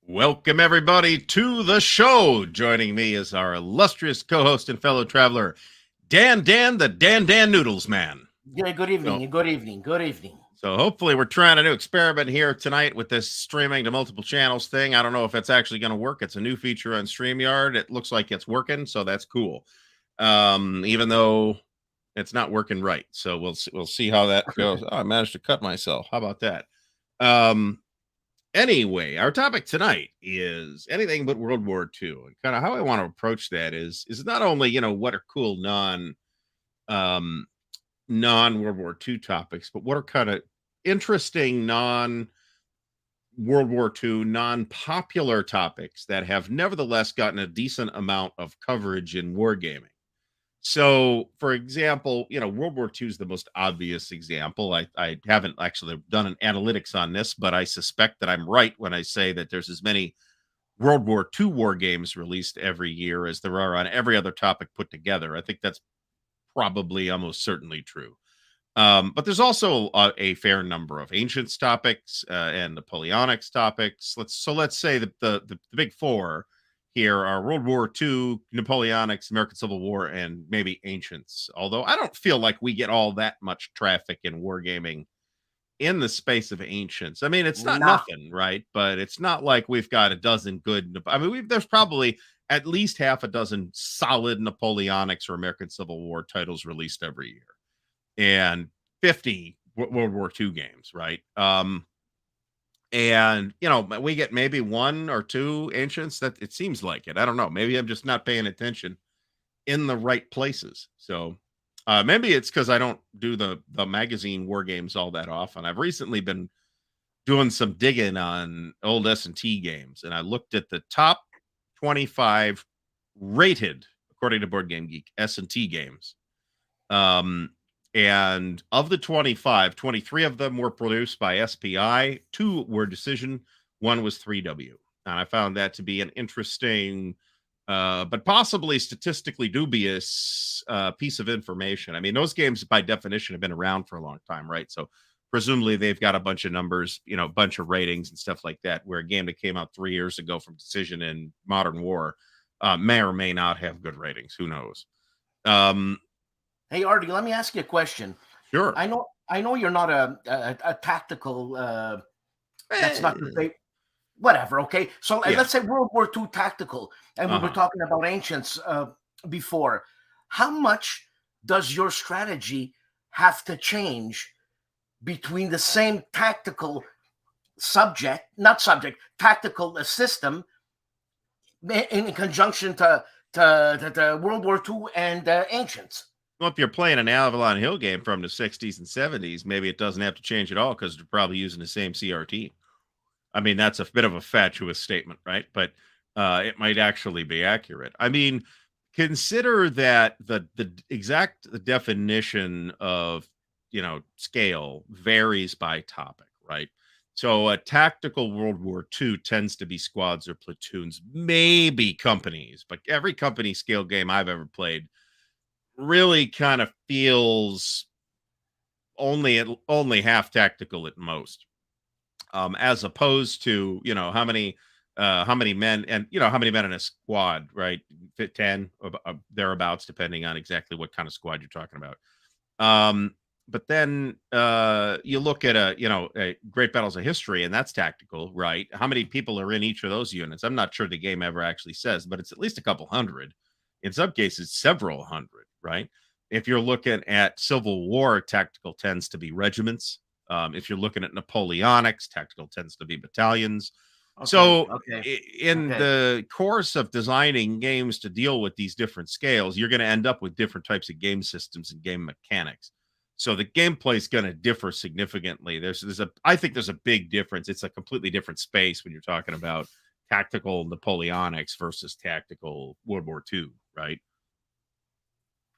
Welcome, everybody, to the show. Joining me is our illustrious co-host and fellow traveler, Dan, the Dan Noodles Man. Yeah, good evening, good evening. So hopefully we're trying a new experiment here tonight with this streaming to multiple channels thing. I don't know if it's actually going to work. It's a new feature on StreamYard. It looks like it's working, so that's cool. Even though it's not working right. So we'll see how that goes. Oh, I managed to cut myself. How about that? Anyway, our topic tonight is anything but World War II. And kind of how I want to approach that is not only, what are cool non World War II topics, but what are kind of interesting World War II, non-popular topics that have nevertheless gotten a decent amount of coverage in wargaming. So, for example, World War II is the most obvious example. I haven't actually done an analytics on this, but I suspect that I'm right when I say that there's as many World War II war games released every year as there are on every other topic put together. I think that's probably almost certainly true. But there's also a fair number of ancients topics and Napoleonics topics. Let's say that the big four here are World War II, Napoleonics, American Civil War, and maybe ancients. Although I don't feel like we get all that much traffic in wargaming in the space of ancients. I mean, it's not nothing, right? But it's not like we've got a dozen good. I mean, there's probably at least half a dozen solid Napoleonics or American Civil War titles released every year, and 50 World War II games, right? And we get maybe one or two ancients. That it seems like it. I don't know. Maybe I'm just not paying attention in the right places. So maybe it's because I don't do the magazine war games all that often. I've recently been doing some digging on old S&T games, and I looked at the top 25 rated, according to Board Game Geek, S&T games. And of the 25, 23 of them were produced by SPI, 2 were Decision, 1 was 3W. And I found that to be an interesting, but possibly statistically dubious piece of information. I mean, those games by definition have been around for a long time, right? So presumably they've got a bunch of numbers, a bunch of ratings and stuff like that, where a game that came out 3 years ago from Decision in Modern War may or may not have good ratings. Who knows? Hey, Ardy, let me ask you a question. Sure. I know you're not a tactical. That's not the thing. Whatever. Okay. So let's say World War II tactical, and we were talking about ancients before. How much does your strategy have to change between the same tactical tactical system in conjunction to World War II and ancients? Well, if you're playing an Avalon Hill game from the 60s and 70s, maybe it doesn't have to change at all because they're probably using the same CRT. I mean, that's a bit of a fatuous statement, right? But it might actually be accurate. I mean, consider that the exact definition of, scale varies by topic, right? So a tactical World War II tends to be squads or platoons, maybe companies, but every company scale game I've ever played really kind of feels only half tactical at most, as opposed to how many men and how many men in a squad, right? 10 thereabouts, depending on exactly what kind of squad you're talking about. But then you look at a Great Battles of History, and that's tactical, right? How many people are in each of those units? I'm not sure the game ever actually says, but it's at least a couple hundred. In some cases, several hundred, right? If you're looking at Civil War, tactical tends to be regiments. If you're looking at Napoleonics, tactical tends to be battalions. In the course of designing games to deal with these different scales, you're going to end up with different types of game systems and game mechanics. So the gameplay is going to differ significantly. I think there's a big difference. It's a completely different space when you're talking about tactical Napoleonics versus tactical World War II, right?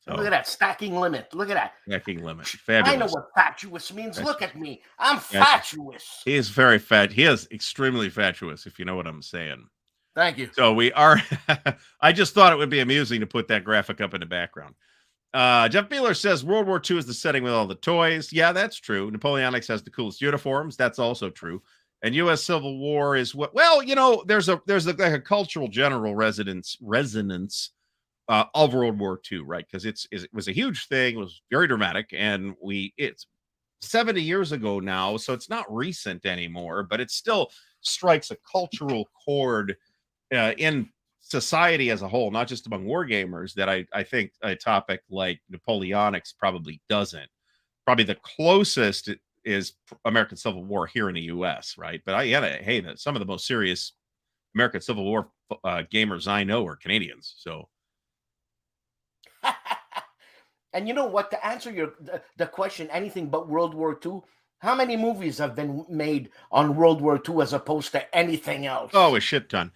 So, look at that stacking limit. Look at that stacking limit. Fabulous. I know what fatuous means. Look at me. I'm fatuous. He is very fat. He is extremely fatuous, if you know what I'm saying. Thank you. So we are. I just thought it would be amusing to put that graphic up in the background. Jeff Beeler says World War II is the setting with all the toys. Yeah, that's true. Napoleonics has the coolest uniforms. That's also true. And U.S. Civil War is what? Well, you know, there's like a cultural general resonance of World War II, right? Because it was a huge thing. It was very dramatic, and it's 70 years ago now, so it's not recent anymore, but it still strikes a cultural chord in society as a whole, not just among wargamers, that I think a topic like Napoleonics probably doesn't. Probably the closest is American Civil War here in the U.S., right? But some of the most serious American Civil War gamers I know are Canadians. So, and you know what? To answer the question, anything but World War II, how many movies have been made on World War II as opposed to anything else? oh, a shit ton.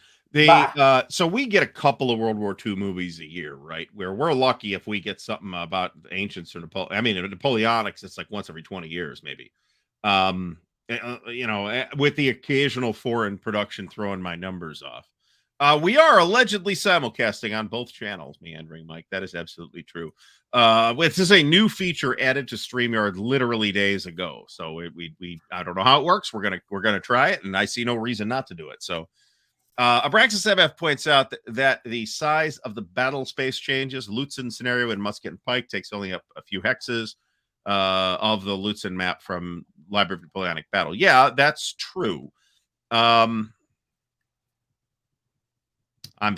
So we get a couple of World War II movies a year, right? Where we're lucky if we get something about the ancients or Napoleonics. It's like once every 20 years, maybe. With the occasional foreign production throwing my numbers off. We are allegedly simulcasting on both channels, Meandering Mike. That is absolutely true. This is a new feature added to StreamYard literally days ago. So we I don't know how it works. We're gonna try it, and I see no reason not to do it. So Abraxas MF points out that the size of the battle space changes. Lutzen scenario in Musket and Pike takes only up a few hexes of the Lutzen map from Library of Napoleonic Battle. Yeah, that's true. I'm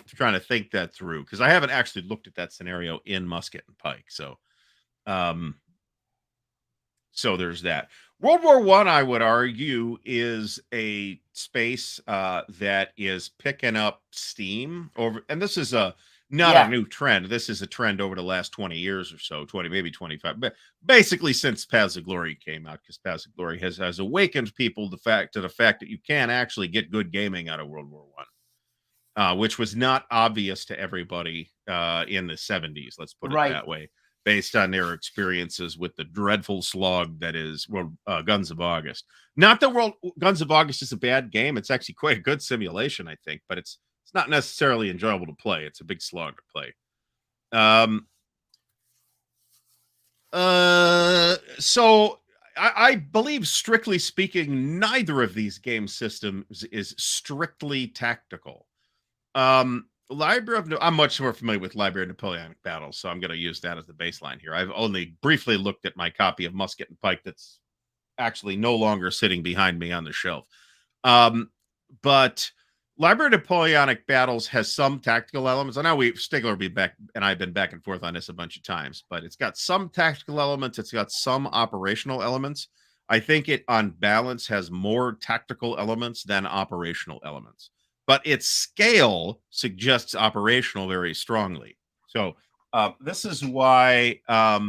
trying to think that through because I haven't actually looked at that scenario in Musket and Pike. So there's that. World War I, I would argue, is a space that is picking up steam over, and this is not a new trend. This is a trend over the last 20 years or so, 20, maybe 25, but basically since Paths of Glory came out, because Paths of Glory has awakened people to the fact that you can actually get good gaming out of World War I, which was not obvious to everybody in the 70s. Let's put it that way. Based on their experiences with the dreadful slog that is Guns of August. Not that Guns of August is a bad game. It's actually quite a good simulation, I think, but it's not necessarily enjoyable to play. It's a big slog to play. So I believe, strictly speaking, neither of these game systems is strictly tactical. I'm much more familiar with Library of Napoleonic Battles, so I'm going to use that as the baseline here. I've only briefly looked at my copy of Musket and Pike that's actually no longer sitting behind me on the shelf. But Library of Napoleonic Battles has some tactical elements. I know Stigler and I've been back and forth on this a bunch of times, but it's got some tactical elements. It's got some operational elements. I think it, on balance, has more tactical elements than operational elements. But its scale suggests operational very strongly. So this is why I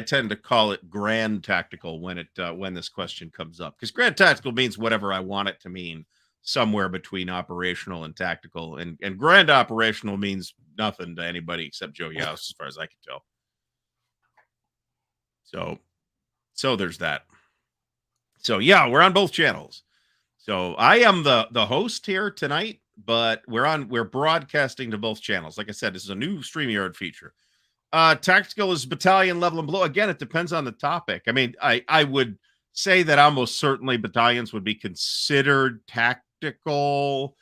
tend to call it grand tactical when this question comes up, because grand tactical means whatever I want it to mean, somewhere between operational and tactical, and grand operational means nothing to anybody except Joe Youst, as far as I can tell. So there's that. So yeah, we're on both channels. So I am the host here tonight, but we're broadcasting to both channels. Like I said, this is a new StreamYard feature. Tactical is battalion level and below. Again, it depends on the topic. I mean, I would say that almost certainly battalions would be considered tactical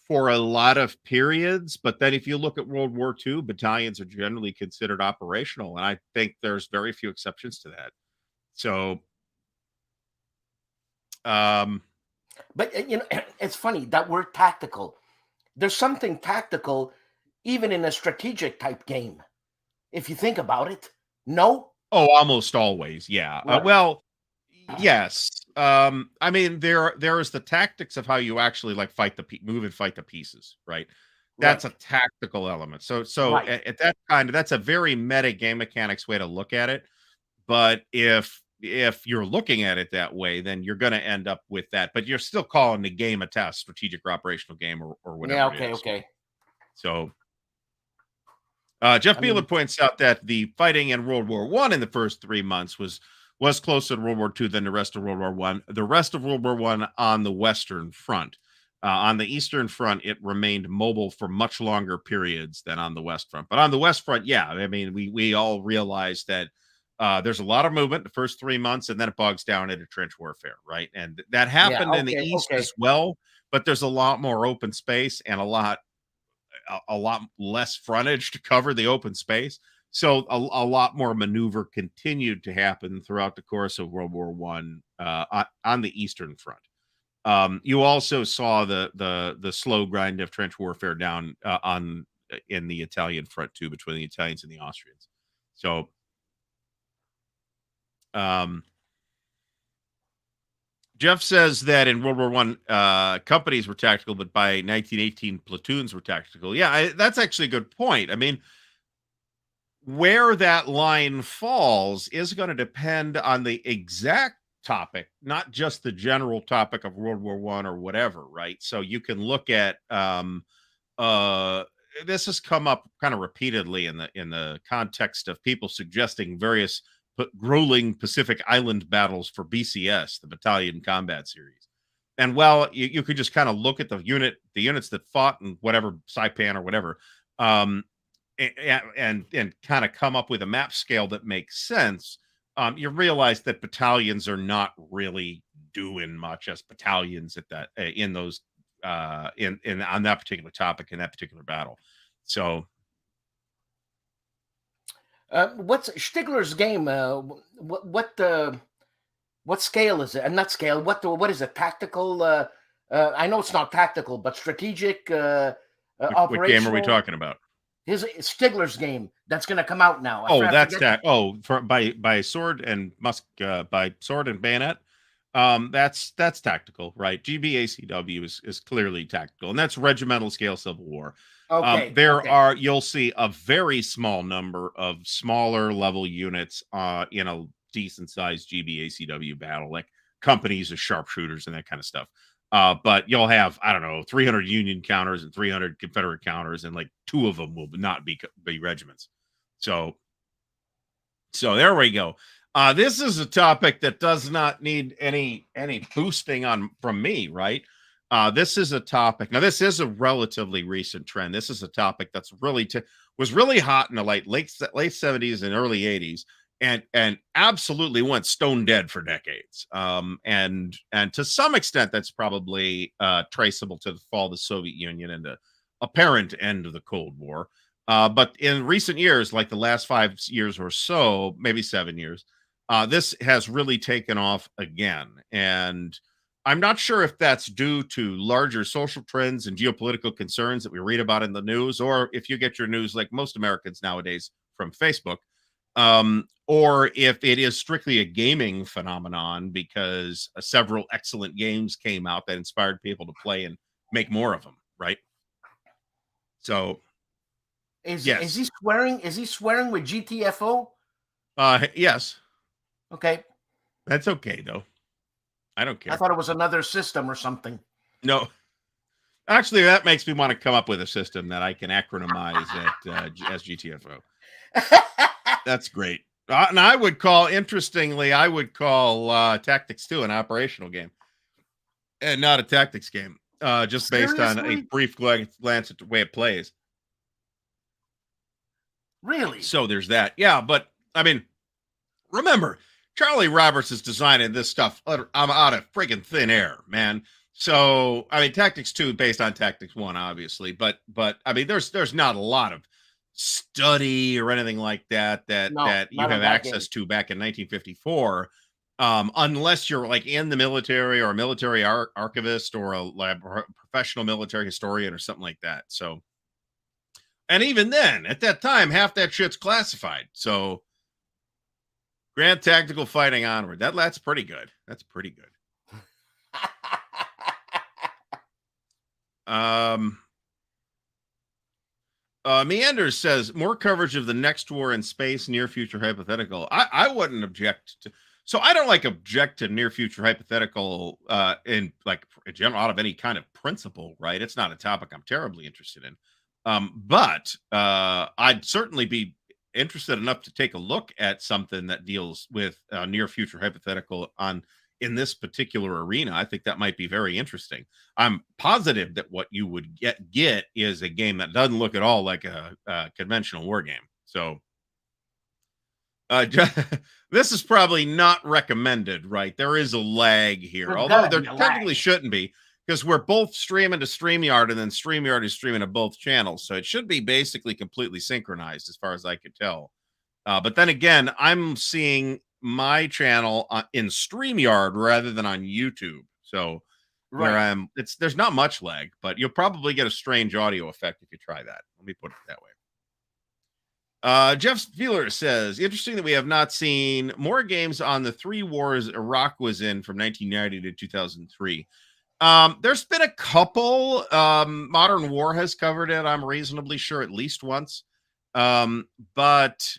for a lot of periods, but then if you look at World War II, battalions are generally considered operational, and I think there's very few exceptions to that. So but it's funny that word tactical. There's something tactical even in a strategic type game, if you think about it. No? Oh, almost always, yeah. Right. Well, yes. I mean, there is the tactics of how you actually move and fight the pieces, right? That's a tactical element. So right. At that kind, that's a very meta game mechanics way to look at it. But if you're looking at it that way, then you're going to end up with that. But you're still calling the game a task, strategic or operational game, or whatever. Yeah, okay. So Jeff Beeler points out that the fighting in World War I in the first 3 months was closer to World War II than the rest of World War I. The rest of World War I on the Western Front. On the Eastern Front, it remained mobile for much longer periods than on the West Front. But on the West Front, yeah, I mean, we all realize that There's a lot of movement the first 3 months, and then it bogs down into trench warfare, right? And that happened in the East as well, but there's a lot more open space and a lot less frontage to cover the open space. So a lot more maneuver continued to happen throughout the course of World War One on the Eastern Front. You also saw the slow grind of trench warfare down in the Italian front too, between the Italians and the Austrians. So, Jeff says that in World War One, companies were tactical, but by 1918, platoons were tactical. Yeah, that's actually a good point. I mean, where that line falls is going to depend on the exact topic, not just the general topic of World War One or whatever, right? So you can look at this has come up kind of repeatedly in the context of people suggesting various grueling Pacific Island battles for BCS, the Battalion Combat Series. And well, you could just kind of look at the units that fought in whatever Saipan or whatever, and kind of come up with a map scale that makes sense. You realize that battalions are not really doing much as battalions at that in those in on that particular topic in that particular battle. So what's Stigler's game? What scale is it? And not scale. What is it? Tactical? I know it's not tactical, but strategic. What game are we talking about? His Stigler's game that's going to come out now. By sword and by sword and bayonet. That's tactical, right? GBACW is clearly tactical, and that's regimental scale Civil War. You'll see a very small number of smaller level units in a decent sized GBACW battle, like companies of sharpshooters and that kind of stuff. But you'll have, I don't know, 300 Union counters and 300 Confederate counters, and like 2 of them will not be regiments. So there we go. This is a topic that does not need any boosting from me, right? This is a topic. Now, this is a relatively recent trend. This is a topic that's was really hot in the late 70s and early 80s, and absolutely went stone dead for decades. And to some extent, that's probably traceable to the fall of the Soviet Union and the apparent end of the Cold War. But in recent years, like the last 5 years or so, maybe 7 years, this has really taken off again. And I'm not sure if that's due to larger social trends and geopolitical concerns that we read about in the news, or if you get your news, like most Americans nowadays, from Facebook, or if it is strictly a gaming phenomenon because several excellent games came out that inspired people to play and make more of them, right? So, is he swearing? Is he swearing with GTFO? Yes. Okay. That's okay, though. I don't care. I thought it was another system or something. No. Actually, that makes me want to come up with a system that I can acronymize as GTFO. That's great. And I would call Tactics 2 an operational game and not a tactics game, just based on a brief glance at the way it plays. Really? So there's that. Yeah, but I mean, remember, Charlie Roberts is designing this stuff I'm out of friggin' thin air, man. So, I mean, Tactics 2 based on Tactics 1, obviously, but I mean, there's not a lot of study or anything like that you have access to back in 1954, unless you're like in the military or a military archivist or a professional military historian or something like that. So, and even then, at that time, half that shit's classified. So, Grand Tactical Fighting Onward. That's pretty good. That's pretty good. Meanders says more coverage of the next war in space, near future hypothetical. I wouldn't object to. So I don't object to near future hypothetical in like in general out of any kind of principle, right? It's not a topic I'm terribly interested in. But I'd certainly be interested enough to take a look at something that deals with near future hypothetical in this particular arena. I think that might be very interesting. I'm positive that what you would get is a game that doesn't look at all like a conventional war game. So This is probably not recommended, right? There is a lag here, There's although gotta there be a technically lag. shouldn't be, because we're both streaming to StreamYard, and then StreamYard is streaming to both channels, so it should be basically completely synchronized, as far as I could tell. But then again, I'm seeing my channel in StreamYard rather than on YouTube, so where Right. I'm, there's not much lag, but you'll probably get a strange audio effect if you try that. Let me put it that way. Jeff Feeler says, interesting that we have not seen more games on the three wars Iraq was in from 1990 to 2003. There's been a couple. Modern War has covered it, I'm reasonably sure, at least once. But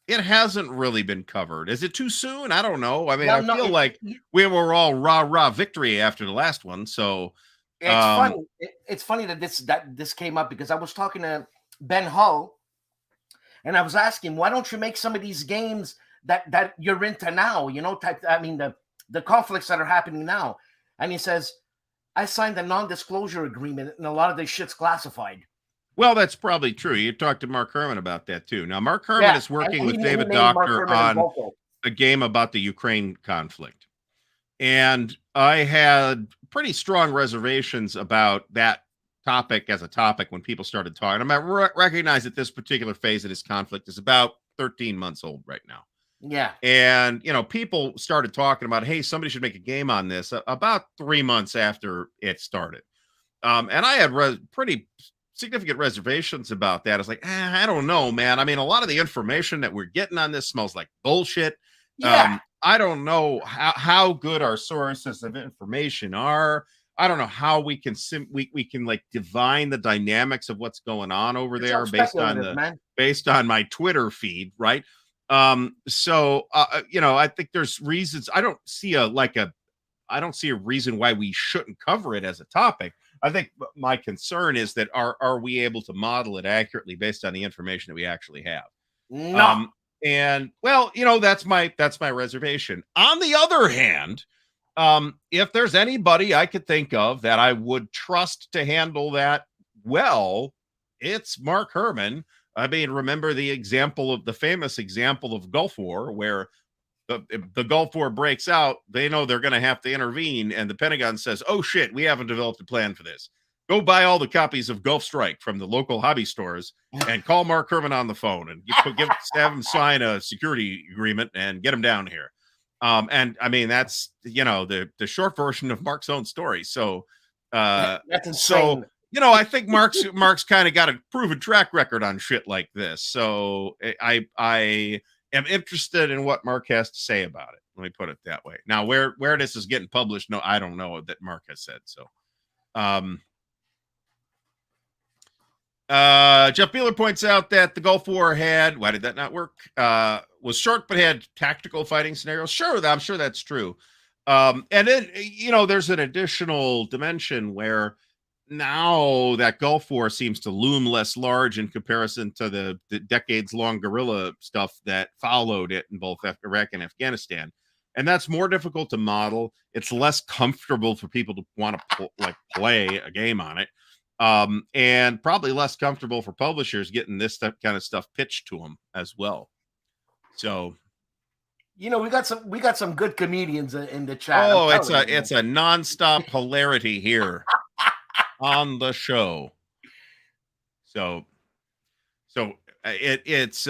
it hasn't really been covered. Is it too soon? I don't know. I mean, Well, I no, feel like we were all rah victory after the last one. So, it's funny. It's funny that this came up because I was talking to Ben Hull, and I was asking, why don't you make some of these games that you're into now? You know, I mean, the conflicts that are happening now. And he says, I signed a non-disclosure agreement, and a lot of this shit's classified. well, that's probably true. You talked to Mark Herman about that too. Now, Mark Herman Yeah, is working and with he David named Mark Doctor Herman and on Volko. a game about the Ukraine conflict. And I had pretty strong reservations about that topic as a topic when people started talking. I recognize that this particular phase of this conflict is about 13 months old right now. Yeah. And, people started talking about, hey, somebody should make a game on this about 3 months after it started. And I had pretty significant reservations about that. It's like, I don't know, man. I mean, a lot of the information that we're getting on this smells like bullshit. Yeah. I don't know how good our sources of information are. I don't know how we can we can like divine the dynamics of what's going on over It's there all speculative, man. based on my Twitter feed, right? So I think there's reasons. I don't see a reason why we shouldn't cover it as a topic. I think my concern is that are we able to model it accurately based on the information that we actually have? No. And well, that's my reservation. On the other hand, if there's anybody I could think of that I would trust to handle that well, it's Mark Herman. I mean, remember the famous example of Gulf War, where the Gulf War breaks out, they know they're going to have to intervene, and the Pentagon says, oh shit, we haven't developed a plan for this. Go buy all the copies of Gulf Strike from the local hobby stores and call Mark Herman on the phone and have him sign a security agreement and get him down here. And I mean, that's, the short version of Mark's own story. So, That's insane. I think Mark's kind of got a proven track record on shit like this. So I am interested in what Mark has to say about it. Let me put it that way. Now, where this is getting published, no, I don't know that Mark has said so. Jeff Beeler points out that the Gulf War why did that not work? Was short, but had tactical fighting scenarios. Sure, I'm sure that's true. And then, there's an additional dimension where now that Gulf War seems to loom less large in comparison to the decades-long guerrilla stuff that followed it in both Iraq and Afghanistan. And that's more difficult to model. It's less comfortable for people to want to play a game on it. And probably less comfortable for publishers getting this kind of stuff pitched to them as well. So, we got some good comedians in the chat. Oh, it's a nonstop hilarity here on the show. So it's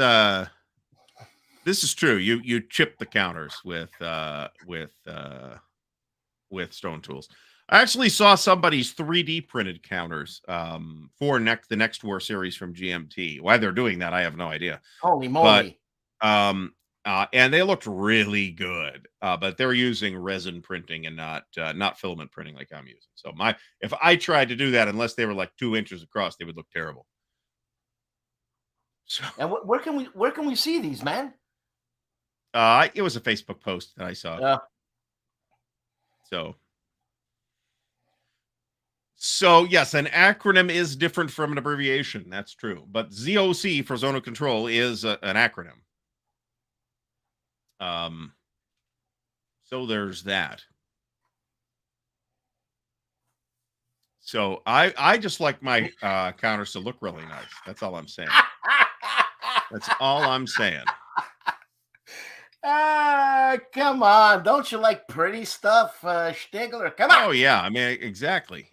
this is true. You chip the counters with stone tools. I actually saw somebody's 3D printed counters for the Next War series from GMT. Why they're doing that, I have no idea. Holy moly! But and they looked really good, but they're using resin printing and not filament printing like I'm using. So if I tried to do that, unless they were like 2 inches across, they would look terrible. So, and where can we see these, man? It was a Facebook post that I saw. So yes, an acronym is different from an abbreviation. That's true. But ZOC for Zone of Control is an acronym. So there's that. So I just like my counters to look really nice. That's all I'm saying. That's all I'm saying. Come on. Don't you like pretty stuff, Stigler? Come on. Oh yeah, I mean exactly.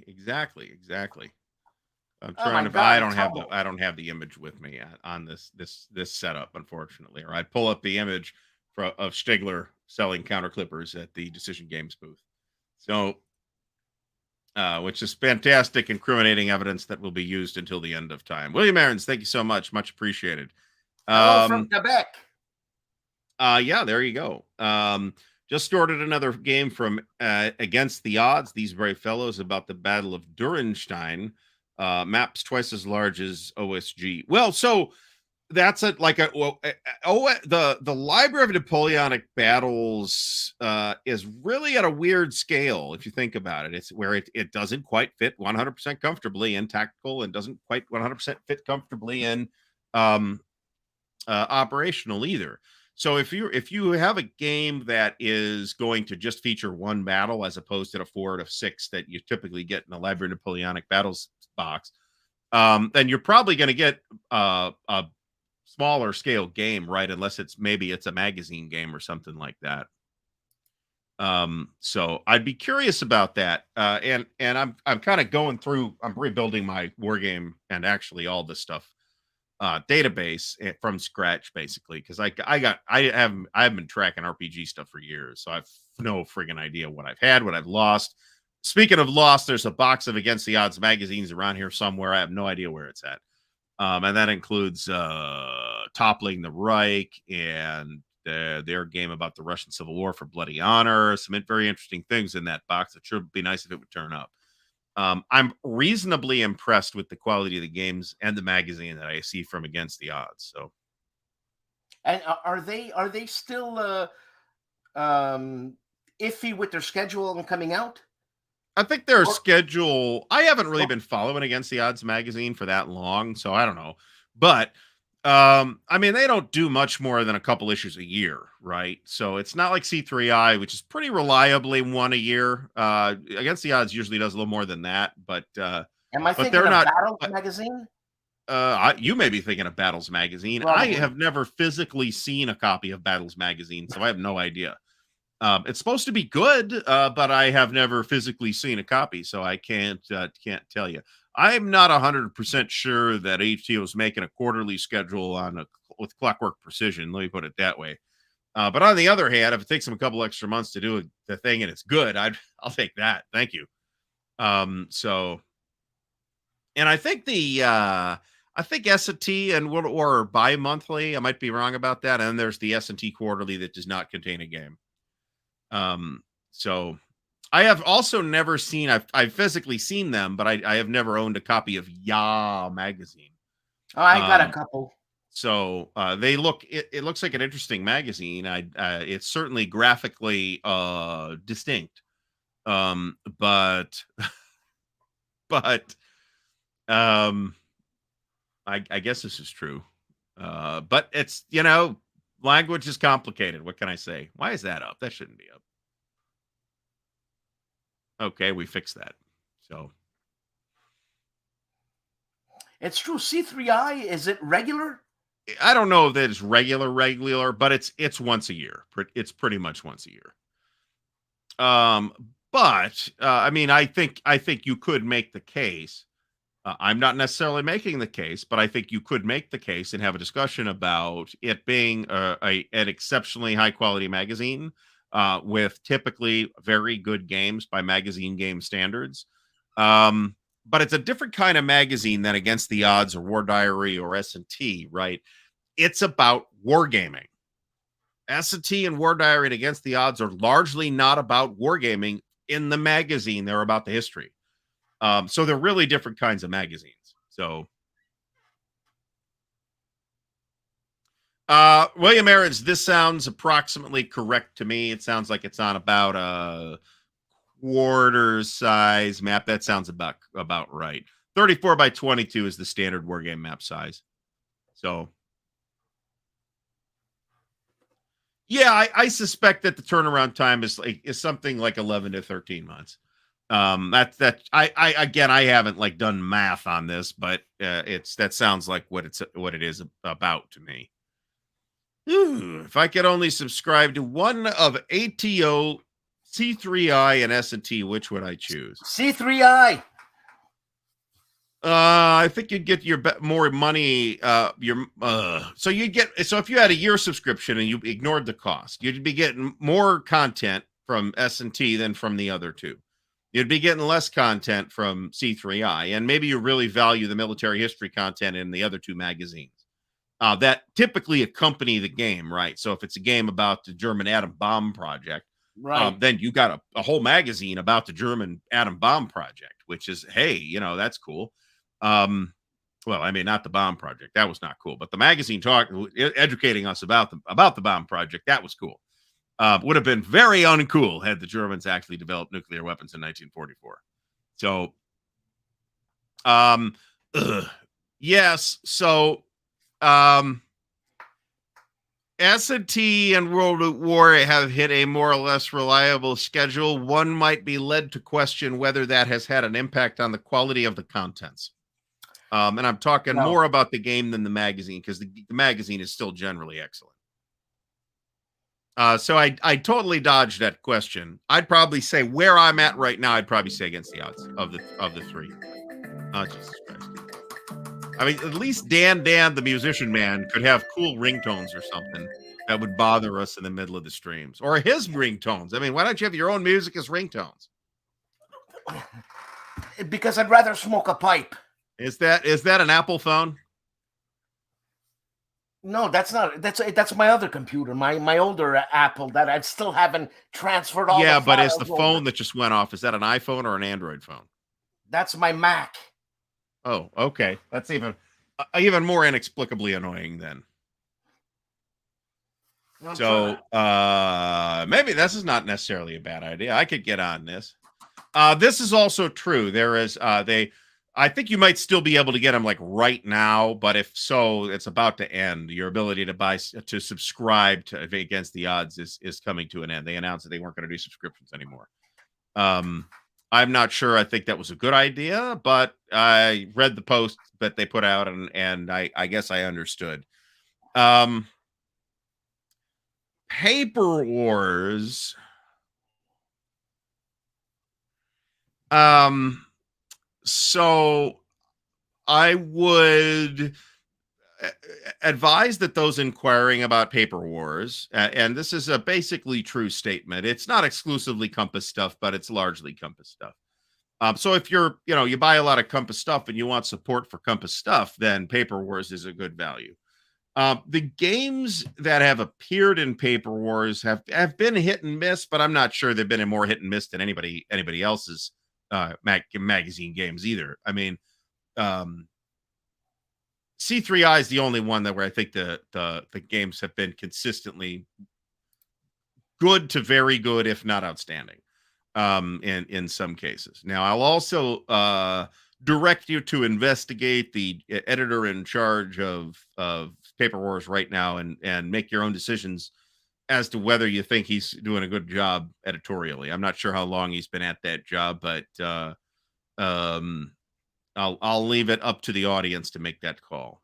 I'm Oh trying my to. I God, don't it's have the. humble. I don't have the image with me on this setup, unfortunately. Or I'd pull up the image of Stigler selling counter clippers at the Decision Games booth. So, which is fantastic, incriminating evidence that will be used until the end of time. William Aarons, thank you so much, much appreciated. Hello from Quebec. Yeah, there you go. Just started another game from Against the Odds. These brave fellows about the Battle of Durenstein. Maps twice as large as OSG. Well, so that's the Library of Napoleonic Battles is really at a weird scale if you think about it. It's where it doesn't quite fit 100% comfortably in tactical and doesn't quite 100% fit comfortably in um, operational either. So if you have a game that is going to just feature one battle as opposed to the 4 out of 6 that you typically get in the Library of Napoleonic Battles box, then you're probably going to get a smaller scale game, right? Unless maybe it's a magazine game or something like that. So I'd be curious about that. And I'm kind of going through. I'm rebuilding my war game and actually all this stuff database from scratch, basically, because I haven't been tracking RPG stuff for years, so I've no friggin' idea what I've had, what I've lost. Speaking of lost, there's a box of Against the Odds magazines around here somewhere. I have no idea where it's at. And that includes Toppling the Reich and their game about the Russian Civil War for Bloody Honor. Some very interesting things in that box. It sure would be nice if it would turn up. I'm reasonably impressed with the quality of the games and the magazine that I see from Against the Odds. So, And are they still iffy with their schedule and coming out? I think their schedule. I haven't really been following Against the Odds magazine for that long, so I don't know. But I mean, they don't do much more than a couple issues a year, right? So it's not like C3I, which is pretty reliably one a year. Against the Odds usually does a little more than that, but Am I thinking they're of not. Battle magazine? You may be thinking of Battles magazine. I Probably. have never physically seen a copy of Battles magazine, so I have no idea. It's supposed to be good, but I have never physically seen a copy, so I can't tell you. I'm not 100% sure that HTO is making a quarterly schedule with clockwork precision. Let me put it that way. But on the other hand, if it takes them a couple extra months to do the thing and it's good, I'll take that. Thank you. So, and I think I think S&T and World War bi-monthly. I might be wrong about that. And then there's the S&T quarterly that does not contain a game. So I have also never seen, I've physically seen them, but I have never owned a copy of YA magazine. Oh, I got a couple. So it looks like an interesting magazine. It's certainly graphically distinct. But but I guess this is true. But it's, language is complicated. What can I say? Why is that up? That shouldn't be up. Okay, we fixed that. So it's true. C3I, is it regular? I don't know if that is regular, but it's once a year. It's pretty much once a year. But I mean, I think you could make the case. I'm not necessarily making the case, but I think you could make the case and have a discussion about it being an exceptionally high quality magazine with typically very good games by magazine game standards. But it's a different kind of magazine than Against the Odds or War Diary or S&T, right? It's about wargaming. S&T and War Diary and Against the Odds are largely not about wargaming in the magazine. They're about the history. So they're really different kinds of magazines. So, William Aarons, this sounds approximately correct to me. It sounds like it's on about a quarter size map. That sounds about right. 34 by 22 is the standard wargame map size. So, yeah, I suspect that the turnaround time is something like 11 to 13 months. I again, I haven't like done math on this, but that sounds like what it is about to me. Ooh, if I could only subscribe to one of ATO, C3I, and S&T, which would I choose? C3I. I think you'd get your more money. So if you had a year subscription and you ignored the cost, you'd be getting more content from S&T than from the other two. You'd be getting less content from C3I, and maybe you really value the military history content in the other two magazines that typically accompany the game, right? So if it's a game about the German atom bomb project, Right. then you got a whole magazine about the German atom bomb project, which is, hey, that's cool. Well, I mean, not the bomb project. That was not cool, but the magazine educating us about the bomb project, that was cool. Would have been very uncool had the Germans actually developed nuclear weapons in 1944. So, yes. So, S&T and World War have hit a more or less reliable schedule. One might be led to question whether that has had an impact on the quality of the contents. And I'm talking more about the game than the magazine, because the magazine is still generally excellent. So I totally dodged that question. I'd probably say where I'm at right now, I'd probably say against the odds of the three. Jesus Christ. I mean, at least Dan, the musician man, could have cool ringtones or something that would bother us in the middle of the streams. Or his ringtones. I mean, why don't you have your own music as ringtones? Because I'd rather smoke a pipe. Is that an Apple phone? No, that's not. That's my other computer, my older Apple that I still haven't transferred all. Yeah, but is the phone that just went off, is that an iPhone or an Android phone? That's my Mac. Oh, okay. That's even more inexplicably annoying then. So maybe this is not necessarily a bad idea. I could get on this. This is also true. There is I think you might still be able to get them like right now, but if so, it's about to end. Your ability to subscribe to Against the Odds is coming to an end. They announced that they weren't going to do subscriptions anymore. I'm not sure. I think that was a good idea, but I read the post that they put out, and I guess I understood. Paper Wars. So I would advise that those inquiring about Paper Wars, and this is a basically true statement. It's not exclusively Compass stuff, but it's largely Compass stuff. So if you buy a lot of Compass stuff and you want support for Compass stuff, then Paper Wars is a good value. The games that have appeared in Paper Wars have been hit and miss, but I'm not sure they've been more hit and miss than anybody else's magazine games either. I mean, C3I is the only one where I think the games have been consistently good to very good, if not outstanding, in some cases. Now, I'll also direct you to investigate the editor in charge of Paper Wars right now and make your own decisions as to whether you think he's doing a good job editorially. I'm not sure how long he's been at that job, but I'll leave it up to the audience to make that call.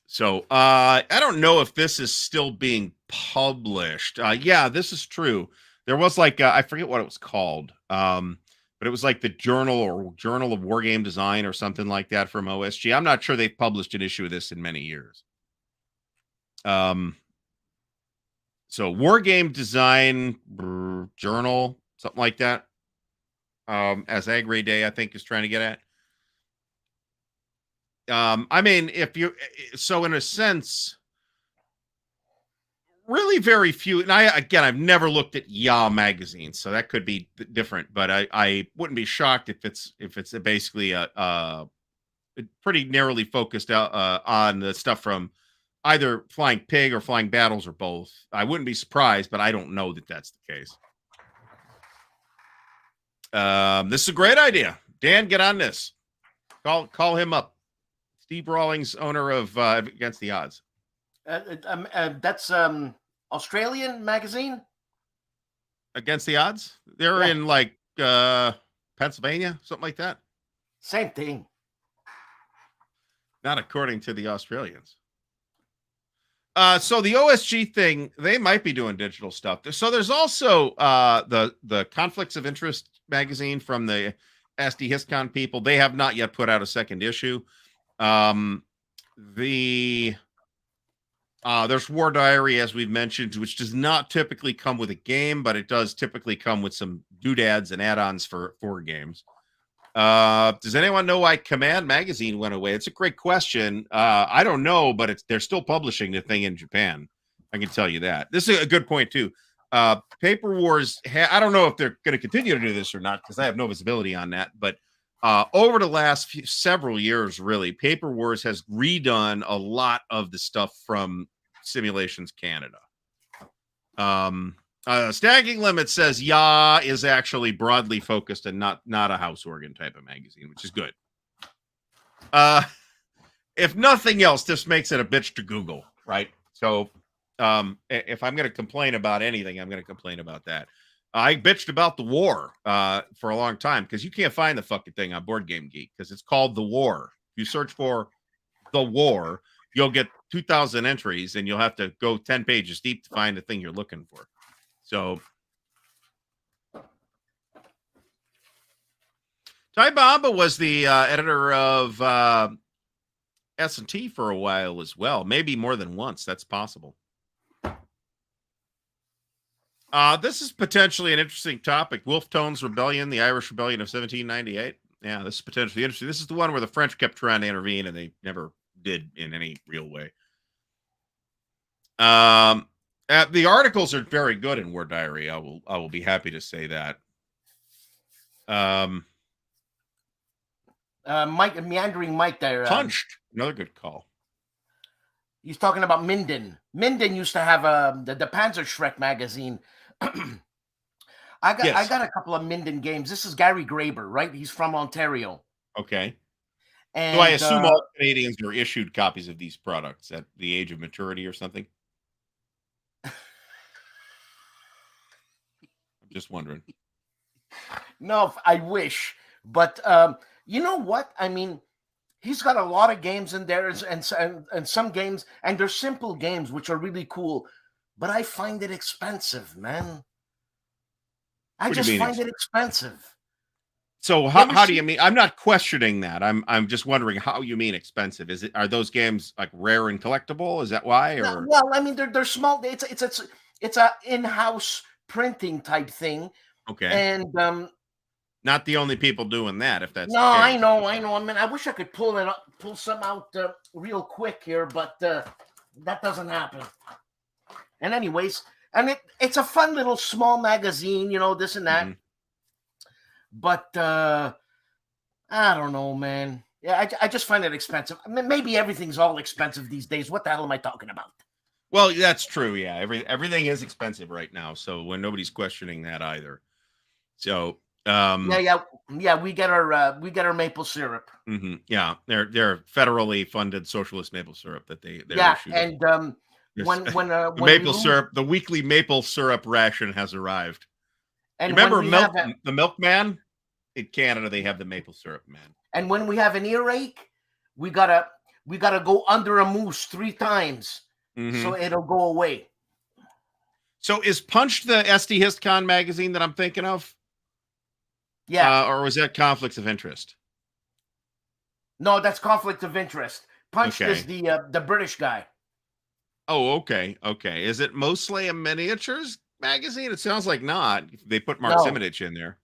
So I don't know if this is still being published. Yeah, this is true. There was like I forget what it was called, but it was like the Journal of War Game Design or something like that from OSG. I'm not sure they've published an issue of this in many years. So War Game Design Journal, something like that. As Agri Day, I think, is trying to get at. I mean, in a sense, really very few. And I've never looked at EYAWTKAW magazine, so that could be different. But I wouldn't be shocked if it's basically a pretty narrowly focused on the stuff from either Flying Pig or Flying Battles or both. I wouldn't be surprised, but I don't know that that's the case. This is a great idea. Dan, get on this. Call him up. Steve Rawlings, owner of Against the Odds. That's Australian magazine? Against the odds? They're in like Pennsylvania, something like that. Same thing. Not according to the Australians. So the OSG thing, they might be doing digital stuff. So there's also the Conflicts of Interest magazine from the SD HistCon people. They have not yet put out a second issue. There's War Diary, as we've mentioned, which does not typically come with a game, but it does typically come with some doodads and add-ons for games. Does anyone know why Command Magazine went away? It's a great question. I don't know, but they're still publishing the thing in Japan. I can tell you that. This is a good point, too. Paper Wars, I don't know if they're going to continue to do this or not, because I have no visibility on that, but over the last several years, really, Paper Wars has redone a lot of the stuff from Simulations Canada. Stacking Limit says is actually broadly focused and not a house organ type of magazine, which is good. If nothing else, this makes it a bitch to Google, right? So if I'm going to complain about anything, I'm going to complain about that. I bitched about the war for a long time because you can't find the fucking thing on Board Game Geek because it's called The War. If you search for The War, you'll get 2,000 entries and you'll have to go 10 pages deep to find the thing you're looking for. So Ty Bamba was the editor of S&T for a while as well. Maybe more than once. That's possible. This is potentially an interesting topic. Wolfe Tone's Rebellion, the Irish Rebellion of 1798. Yeah, this is potentially interesting. This is the one where the French kept trying to intervene and they never did in any real way. The articles are very good in War Diary. I will be happy to say that. Meandering Mike there. Punched. Another good call. He's talking about Minden. Minden used to have the Panzer Shrek magazine. I got a couple of Minden games. This is Gary Graber, right? He's from Ontario. Okay. And, so I assume all Canadians are issued copies of these products at the age of maturity or something. I'm just wondering. No, I wish. But you know what? I mean, he's got a lot of games in there and some games, and they're simple games, which are really cool. But I find it expensive, man. I just find it expensive. So how do you mean? I'm not questioning that. I'm just wondering how you mean expensive. Are those games like rare and collectible? Is that why? Or well, I mean they're small. It's a in-house printing type thing. Okay. And not the only people doing that. If that's I know. I mean, I wish I could pull some out real quick here, but that doesn't happen. And anyways, and it's a fun little small magazine, this and that. Mm-hmm. But I don't know, man. Yeah, I just find it expensive. I mean, maybe everything's all expensive these days. What the hell am I talking about? Well, that's true. Yeah, everything is expensive right now. So when nobody's questioning that either. So yeah. We get our maple syrup. Mm-hmm. Yeah, they're federally funded socialist maple syrup that they're issued. And when maple syrup, the weekly maple syrup ration has arrived. And you remember the milkman? In Canada, they have the maple syrup man. And when we have an earache, we gotta go under a moose 3 times, so it'll go away. So is Punch the SD HistCon magazine that I'm thinking of? Yeah. Or was that Conflicts of Interest? No, that's Conflict of Interest. Punch is the British guy. Oh, okay. Is it mostly a miniatures magazine? It sounds like not. They put Mark Simonich in there.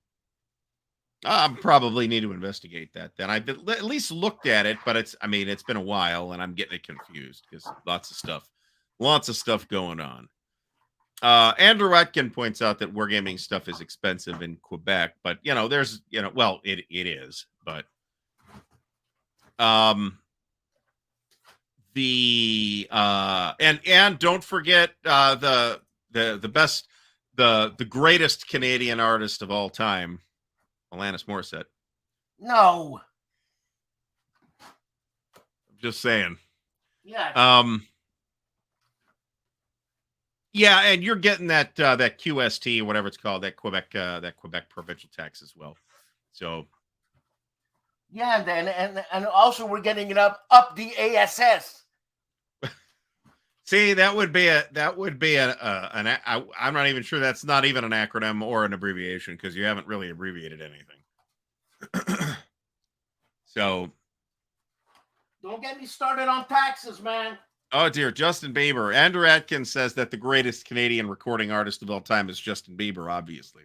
I probably need to investigate that. Then I've at least looked at it, but it's been a while, and I'm getting it confused because lots of stuff going on. Andrew Atkin points out that wargaming stuff is expensive in Quebec, but there's it is, but and don't forget the greatest Canadian artist of all time, Alanis Morissette. No. I'm just saying. Yeah. Yeah, and you're getting that that QST, whatever it's called, that Quebec provincial tax as well. So yeah, and also we're getting it up the ASS. see, that would be I'm not even sure that's not even an acronym or an abbreviation because you haven't really abbreviated anything. So Don't get me started on taxes, man. oh dear, Justin Bieber. Andrew Atkins says that the greatest Canadian recording artist of all time is Justin Bieber, obviously.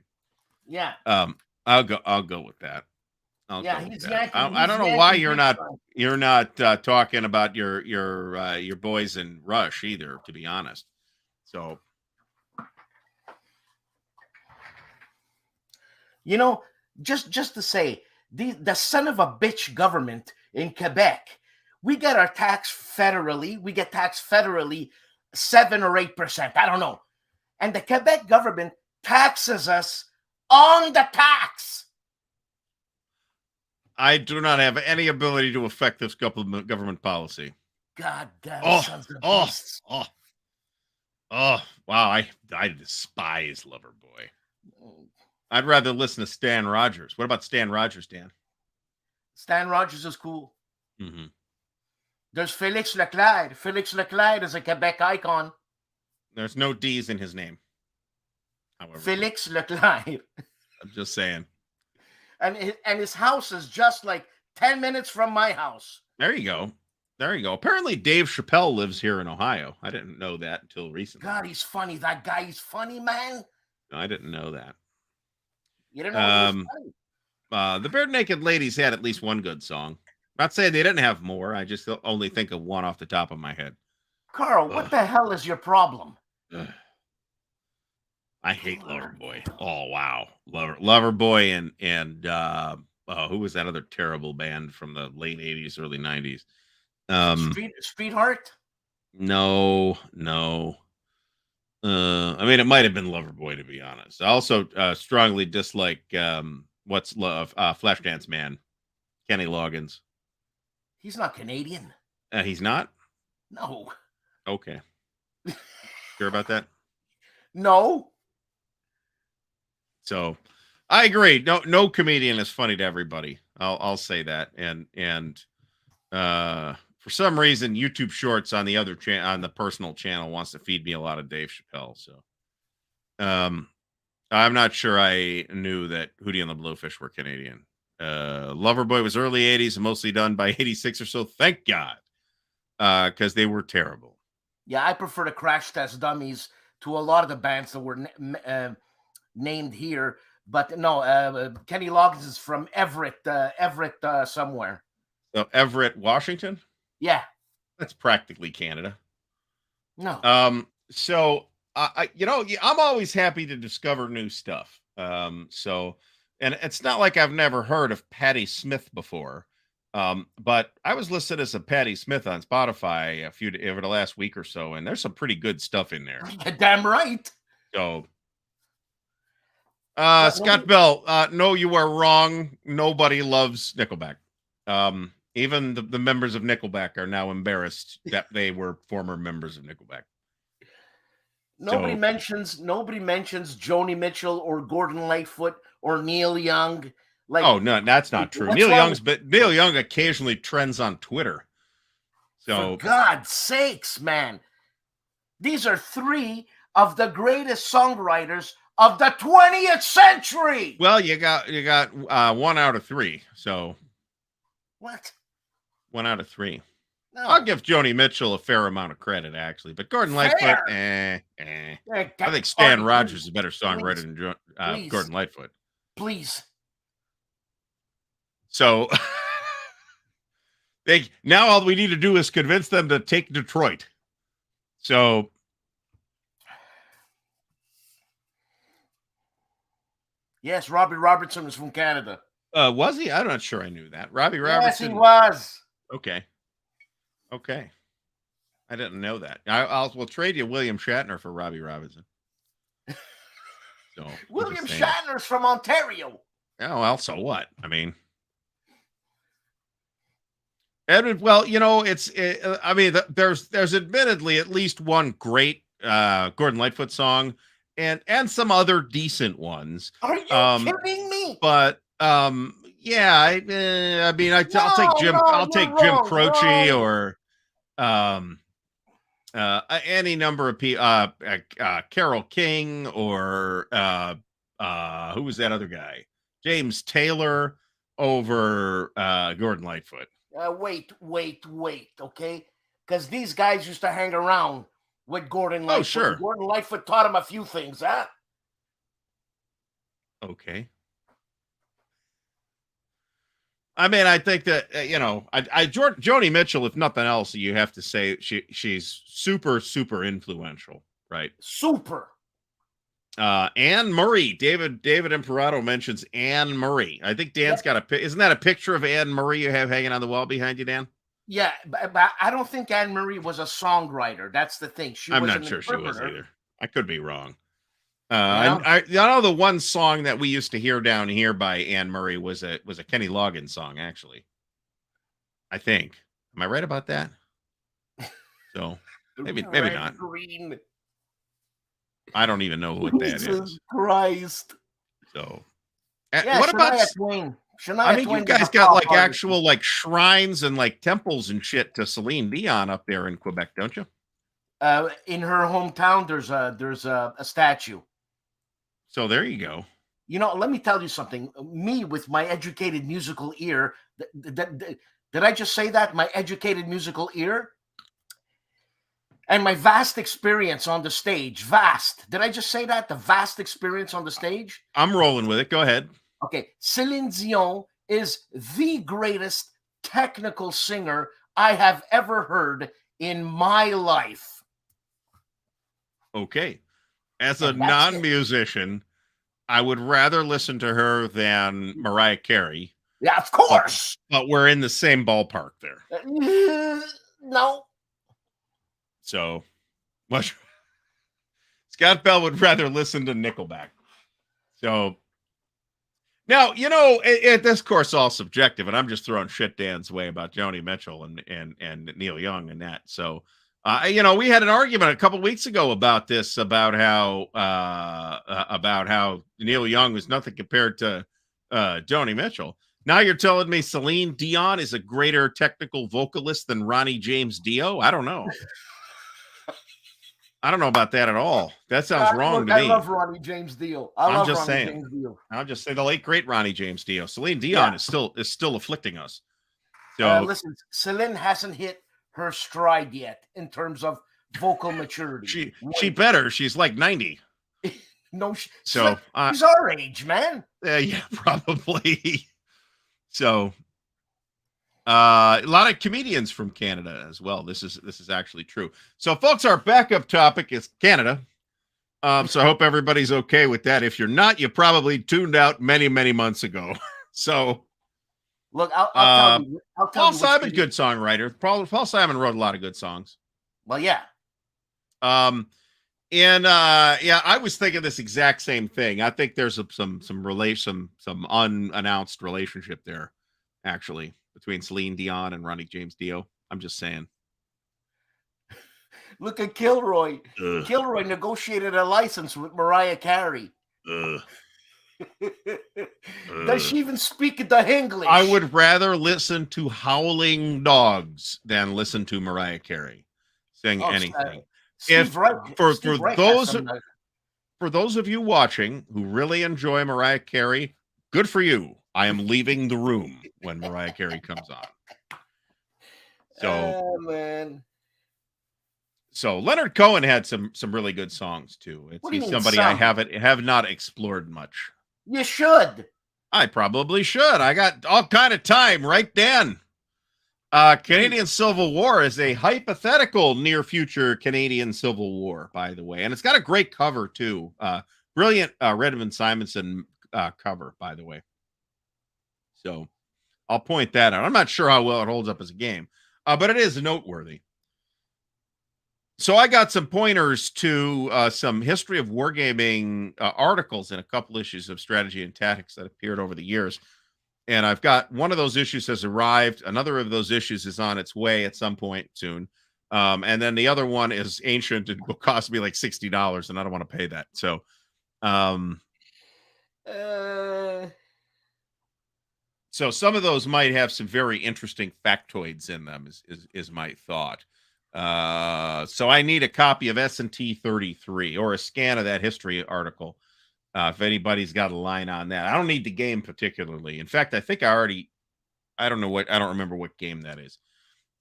Yeah. I'll go with that. He's yanking. I He's don't know why yanking you're not talking about your boys in Rush either, to be honest. So, you know, just to say, the son of a bitch government in Quebec, we get our tax federally. We get taxed federally 7 or 8%. I don't know. And the Quebec government taxes us on the tax. I do not have any ability to affect this government policy. God damn sons of beasts. Wow. I despise Loverboy. I'd rather listen to Stan Rogers. What about Stan Rogers, Dan? Stan Rogers is cool. Mm-hmm. There's Félix Leclerc. Félix Leclerc is a Quebec icon. There's no D's in his name. However, Félix Leclerc. I'm just saying. And his house is just like 10 minutes from my house. There you go. Apparently Dave Chappelle lives here in Ohio. I didn't know that until recently. God, he's funny. That guy, he's funny, man. No, I didn't know that. You didn't know he was funny. The Bare Naked Ladies had at least one good song. Not saying they didn't have more. I just only think of one off the top of my head. Carl, what the hell is your problem? I hate Loverboy. Oh wow, Loverboy and who was that other terrible band from the late '80s, early '90s? Sweetheart? No. I mean, it might have been Loverboy, to be honest. I also strongly dislike What's Love, Flashdance Man, Kenny Loggins. He's not Canadian. He's not? No. Okay. Sure about that? No. So I agree. No comedian is funny to everybody. I'll say that. And for some reason, YouTube Shorts on the other on the personal channel wants to feed me a lot of Dave Chappelle. So I'm not sure I knew that Hootie and the Blowfish were Canadian. Loverboy was early 80s and mostly done by 86 or so. Thank God. Because they were terrible. Yeah, I prefer the Crash Test Dummies to a lot of the bands that were named here. But no, Kenny Loggins is from Everett somewhere. So Everett, Washington? Yeah. That's practically Canada. No. So I'm always happy to discover new stuff. And it's not like I've never heard of Patti Smith before. But I was listed as a Patti Smith on Spotify over the last week or so, and there's some pretty good stuff in there. You're damn right. So Scott Bell, no, you are wrong. Nobody loves Nickelback. Even the members of Nickelback are now embarrassed that they were former members of Nickelback. Nobody mentions Joni Mitchell or Gordon Lightfoot or Neil Young. Oh no, that's not true. Neil Young occasionally trends on Twitter. So for God's sakes, man. These are 3 of the greatest songwriters of the 20th century. Well, you got 1 out of 3. So what? 1 out of 3. No. I'll give Joni Mitchell a fair amount of credit, actually, but Gordon Lightfoot, I think Stan Rogers is a better songwriter than Gordon Lightfoot. Please. So now all we need to do is convince them to take Detroit. So yes, Robbie Robertson was from Canada. Was he? I'm not sure I knew that. Robbie Robertson. Yes, he was. Okay. I didn't know that. We'll trade you William Shatner for Robbie Robinson. So William Shatner's from Ontario. Oh, well, so what? I mean, Edward, well, there's admittedly at least one great Gordon Lightfoot song, and some other decent ones. Are you kidding me? But yeah, I mean, I'll take Jim. No, I'll you're take Jim wrong. Croce Wrong. or any number of people. Carole King or who was that other guy? James Taylor over Gordon Lightfoot. Wait. Okay, because these guys used to hang around with Gordon Lightfoot. Oh, sure. Gordon Lightfoot taught him a few things, huh? Okay. I mean, I think that Joni Mitchell, if nothing else, you have to say she's super influential, right? Super. Anne Murray, David Imperato mentions Anne Murray. I think Dan's got isn't that a picture of Anne Murray you have hanging on the wall behind you, Dan? Yeah, but I don't think Anne Murray was a songwriter. That's the thing. I'm not sure she was either. I could be wrong. I know the one song that we used to hear down here by Anne Murray was a Kenny Loggins song, actually. I think. Am I right about that? So maybe not. Green. I don't even know what that is. Jesus Christ. So what about Twain? I mean, you guys got like actual like shrines and like temples and shit to Celine Dion up there in Quebec, don't you? In her hometown, there's a statue. So there you go. You know, let me tell you something. Me, with my educated musical ear, did I just say that? My educated musical ear? And my vast experience on the stage. Vast. Did I just say that? The vast experience on the stage? I'm rolling with it. Go ahead. Okay. Celine Dion is the greatest technical singer I have ever heard in my life. Okay. As a non-musician, I would rather listen to her than Mariah Carey. Yeah, of course. But we're in the same ballpark there. No. So, Scott Bell would rather listen to Nickelback. So, now, this course all subjective, and I'm just throwing shit Dan's way about Joni Mitchell and Neil Young and that. So, we had an argument a couple weeks ago about this, about how Neil Young was nothing compared to Joni Mitchell. Now you're telling me Celine Dion is a greater technical vocalist than Ronnie James Dio? I don't know. I don't know about that at all. That sounds wrong to me. I love Ronnie James Dio. I'll just say the late great Ronnie James Dio. Celine Dion is still afflicting us. So listen, Celine hasn't hit her stride yet in terms of vocal maturity. She better. She's like 90. No, she's our age, man. Yeah, probably. So, a lot of comedians from Canada as well. This is actually true. So, folks, our backup topic is Canada. So I hope everybody's okay with that. If you're not, you probably tuned out many months ago. So. Look, I'll tell you. Paul Simon, good songwriter. Paul Simon wrote a lot of good songs. Well, yeah. I was thinking this exact same thing. I think there's some unannounced relationship there, actually, between Celine Dion and Ronnie James Dio. I'm just saying. Look at Kilroy. Kilroy negotiated a license with Mariah Carey. Does she even speak the English? I would rather listen to howling dogs than listen to Mariah Carey sing anything. For those of you watching who really enjoy Mariah Carey, good for you. I am leaving the room when Mariah Carey comes on. So, man. So Leonard Cohen had some really good songs too. He's somebody I have not explored much. You should. I probably should. I got all kind of time, right, Dan? Canadian Civil War is a hypothetical near future Canadian Civil War, by the way. And it's got a great cover, too. Brilliant Redmond Simonson cover, by the way. So I'll point that out. I'm not sure how well it holds up as a game, but it is noteworthy. So I got some pointers to some history of wargaming articles in a couple issues of Strategy and Tactics that appeared over the years. And I've got one of those issues has arrived. Another of those issues is on its way at some point soon. And then the other one is ancient and will cost me like $60, and I don't want to pay that. So, so some of those might have some very interesting factoids in them. Is my thought. So I need a copy of S&T 33 or a scan of that history article. If anybody's got a line on that, I don't need the game particularly. In fact, I think I don't remember what game that is.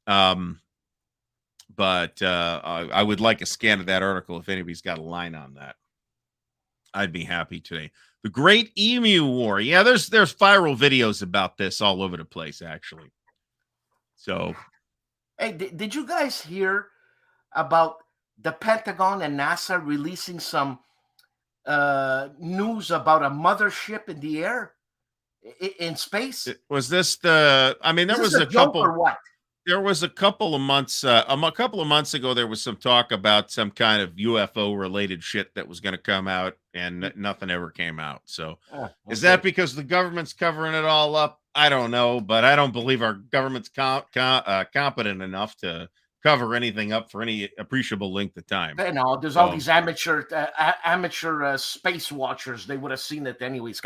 But I would like a scan of that article if anybody's got a line on that. I'd be happy today. The Great Emu War. Yeah, there's viral videos about this all over the place, actually. So, hey, did you guys hear about the Pentagon and NASA releasing some news about a mothership in the air, in space? Was this the? I mean, there was a couple. Or what? There was a couple of months ago, there was some talk about some kind of UFO related shit that was going to come out, and nothing ever came out. So is that because the government's covering it all up? I don't know, but I don't believe our government's competent enough to cover anything up for any appreciable length of time. You know, there's all these amateur space watchers. They would have seen it anyways.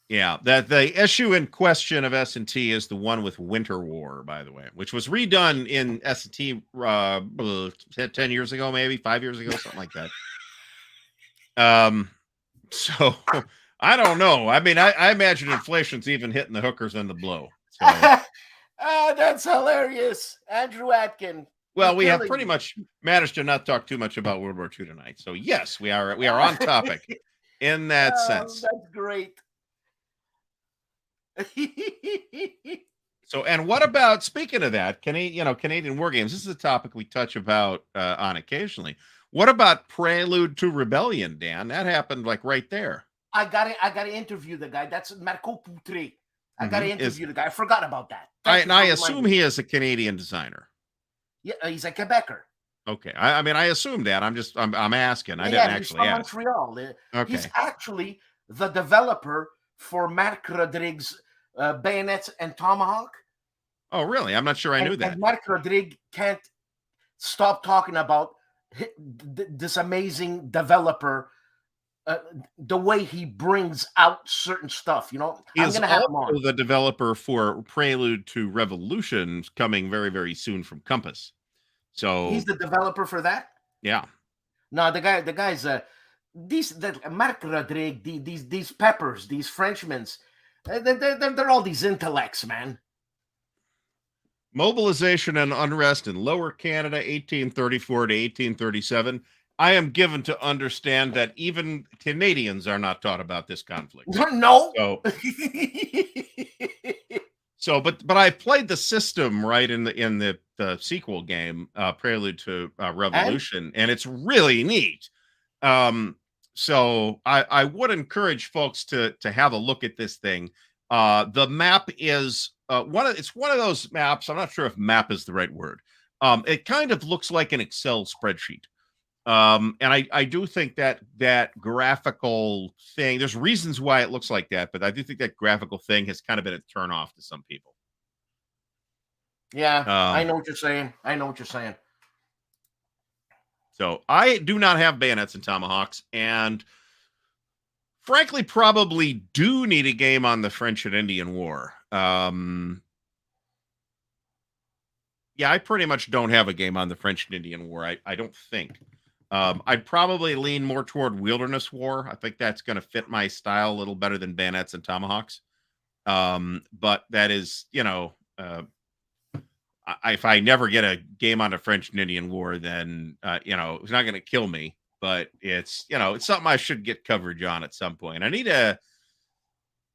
Yeah, that the issue in question of S&T is the one with Winter War, by the way, which was redone in S&T 10 years ago, maybe 5 years ago, something like that. So I don't know. I mean, I imagine inflation's even hitting the hookers and the blow. So. That's hilarious, Andrew Atkin. Well, we have pretty much managed to not talk too much about World War II tonight. So yes, we are on topic in that sense. That's great. So, and what about, speaking of that, Canadian war games? This is a topic we touch about on occasionally. What about Prelude to Rebellion, Dan? That happened like right there. I gotta interview the guy. That's Marco Poutre. I gotta interview the guy. I forgot about that. I assume he is a Canadian designer. Yeah, he's a Quebecer. Okay, I mean, I assume that. I'm asking. I didn't actually ask. Montreal. Okay. He's actually the developer for Marc Rodrigues' bayonets and tomahawk. Oh, really? I'm not sure I knew that. And Marc Rodrigues can't stop talking about this amazing developer, the way he brings out certain stuff. You know, he's also the developer for Prelude to Revolution, coming very, very soon from Compass. So he's the developer for that. Yeah. No, the guy's Marc Rodrigues, these peppers, these Frenchmen, they're all these intellects, man. Mobilization and unrest in Lower Canada, 1834 to 1837. I am given to understand that even Canadians are not taught about this conflict. No. But I played the system right in the sequel game, Prelude to Revolution, and it's really neat. So I would encourage folks to have a look at this thing. The map is it's one of those maps. I'm not sure if map is the right word. It kind of looks like an Excel spreadsheet. And I do think that graphical thing, there's reasons why it looks like that, but I do think that graphical thing has kind of been a turn off to some people. Yeah, I know what you're saying. So I do not have bayonets and tomahawks, and frankly, probably do need a game on the French and Indian War. Yeah, I pretty much don't have a game on the French and Indian War. I don't think. I'd probably lean more toward Wilderness War. I think that's going to fit my style a little better than bayonets and tomahawks. But that is, if I never get a game on the French and Indian War, then, it's not going to kill me. But it's, it's something I should get coverage on at some point.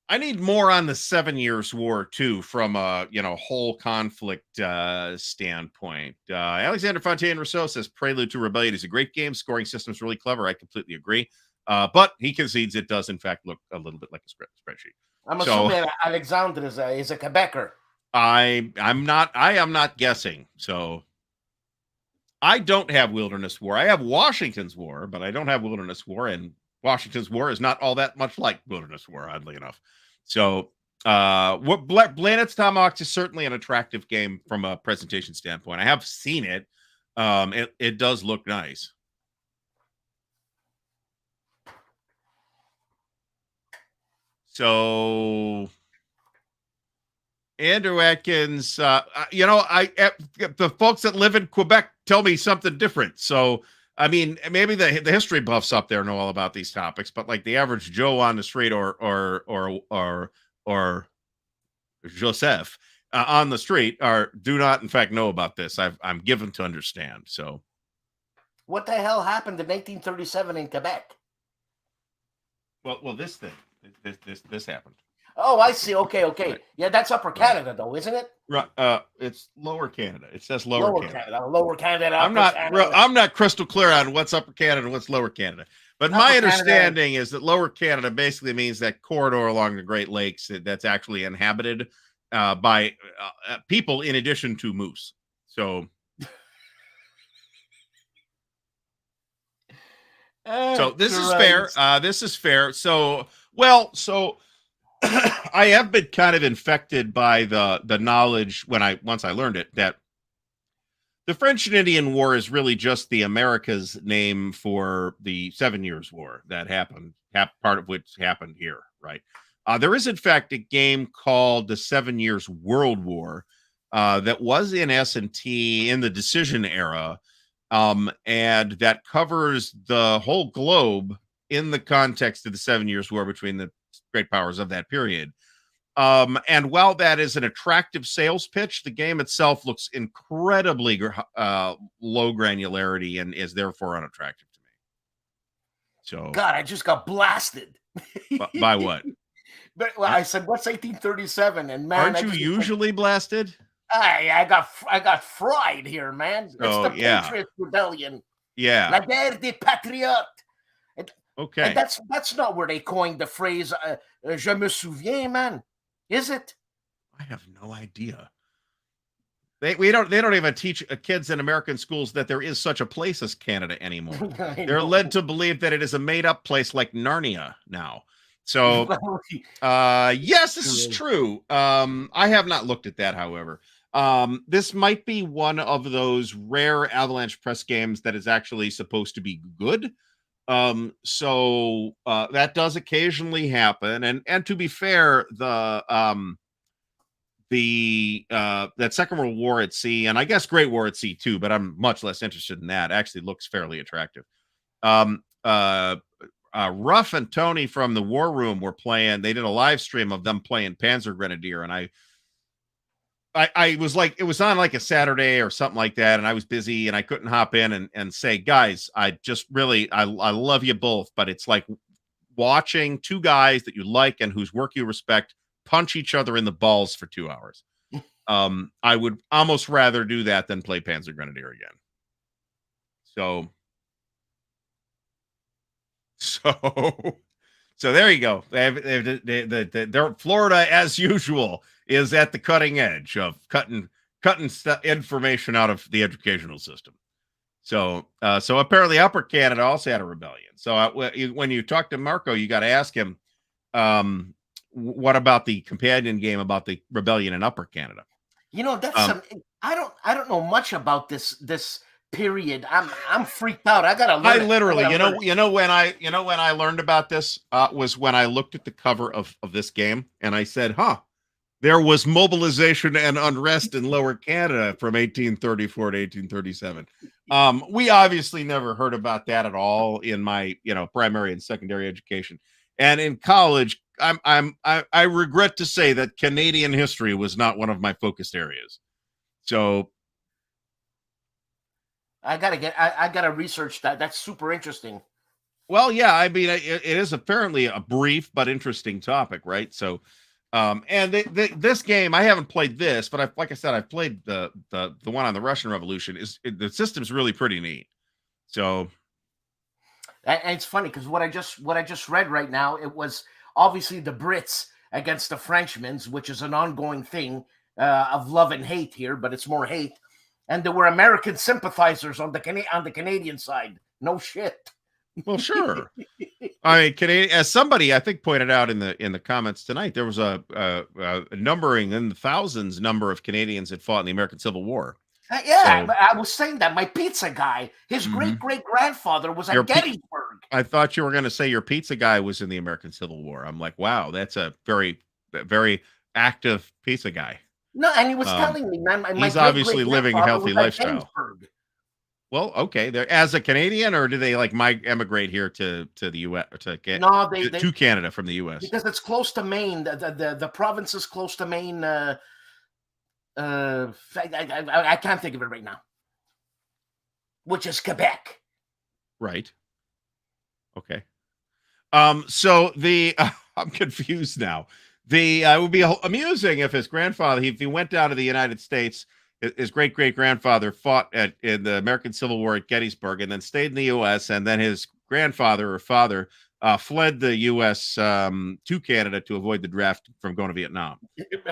I need more on the 7 Years' War too, from a whole conflict standpoint. Alexander Fontaine Rousseau says Prelude to Rebellion is a great game. Scoring system is really clever. I completely agree. But he concedes it does in fact look a little bit like a spreadsheet. I'm assuming Alexander is a Quebecer. I am not guessing. So I don't have Wilderness War. I have Washington's War, but I don't have Wilderness War, and Washington's War is not all that much like Wilderness War, oddly enough. So Planet's Tomahawks is certainly an attractive game from a presentation standpoint. I have seen it. It does look nice. So Andrew Atkins, the folks that live in Quebec tell me something different. So, I mean, maybe the history buffs up there know all about these topics, but like the average Joe on the street or Joseph on the street do not, in fact, know about this. I'm given to understand. So, what the hell happened in 1937 in Quebec? Well, this thing, this happened. Oh, I see. Okay. Right. Yeah, that's Upper Canada, though, isn't it? Right. It's Lower Canada. It says Lower Canada. Lower Canada. I'm not crystal clear on what's Upper Canada and what's Lower Canada. But my understanding is that Lower Canada basically means that corridor along the Great Lakes that's actually inhabited by people in addition to moose. So, this is fair. This is fair. So, I have been kind of infected by the knowledge once I learned it that the French and Indian War is really just the America's name for the 7 Years' War that happened, part of which happened here, right? There is, in fact, a game called the 7 Years' World War that was in S&T in the Decision era, and that covers the whole globe in the context of the 7 Years' War between the great powers of that period. And while that is an attractive sales pitch, the game itself looks incredibly low granularity and is therefore unattractive to me. So, God, I just got blasted. By what? I said, "What's 1837?" And man, aren't you usually blasted? I got fried here, man. It's the Patriot Rebellion. Yeah, La guerre des patriotes. Okay, and that's not where they coined the phrase "Je me souviens," man. Is it? I have no idea. They don't even teach kids in American schools that there is such a place as Canada anymore. They're led to believe that it is a made-up place like Narnia now. So, yes, this is true. I have not looked at that, however. This might be one of those rare Avalanche Press games that is actually supposed to be good. So that does occasionally happen. And to be fair, that Second World War at Sea, and I guess Great War at Sea too, but I'm much less interested in that, actually looks fairly attractive. Ruff and Tony from the War Room were playing. They did a live stream of them playing Panzer Grenadier, and I was like, it was on like a Saturday or something like that, and I was busy and I couldn't hop in and say, guys, I love you both, but it's like watching two guys that you like and whose work you respect punch each other in the balls for 2 hours. I would almost rather do that than play Panzer Grenadier again. So there you go. Florida, as usual, is at the cutting edge of cutting information out of the educational system. So apparently Upper Canada also had a rebellion. So when you talk to Marco, you got to ask him, what about the companion game about the rebellion in Upper Canada? That's I don't know much about this period. I'm freaked out. I gotta learn. I literally, when I learned about this was when I looked at the cover of this game and I said, there was mobilization and unrest in Lower Canada from 1834 to 1837. We obviously never heard about that at all in my, primary and secondary education. And in college, I regret to say that Canadian history was not one of my focused areas. So I gotta research that. That's super interesting. Well, yeah, I mean, it is apparently a brief but interesting topic, right? So, and this game, I haven't played this, but like I said, I've played the one on the Russian Revolution. The system's really pretty neat. So, and it's funny because what I just read right now, it was obviously the Brits against the Frenchmen, which is an ongoing thing of love and hate here, but it's more hate. And there were American sympathizers on the Canadian side. No shit. Well, sure. I mean, Canadian, as somebody I think pointed out in the comments tonight, there was a numbering in the thousands number of Canadians that fought in the American Civil War. Yeah, So, I was saying that my pizza guy, his great great grandfather was your at Gettysburg. I thought you were going to say your pizza guy was in the American Civil War. I'm like, wow, that's a very active pizza guy. No, and he was Um, telling me, man, my he's great obviously great living a grandfather healthy was at lifestyle. Gettysburg. Well, okay, they're as a Canadian, or do they like emigrate here to the U.S. No, to Canada from the U.S.? because it's close to Maine. The province is close to Maine. I can't think of it right now. Which is Quebec. Right. Okay. So the I'm confused now. It would be amusing if his grandfather, if he went down to the United States, his great great grandfather fought in the American Civil War at Gettysburg, and then stayed in the U.S. And then his grandfather or father fled the U.S. To Canada to avoid the draft from going to Vietnam.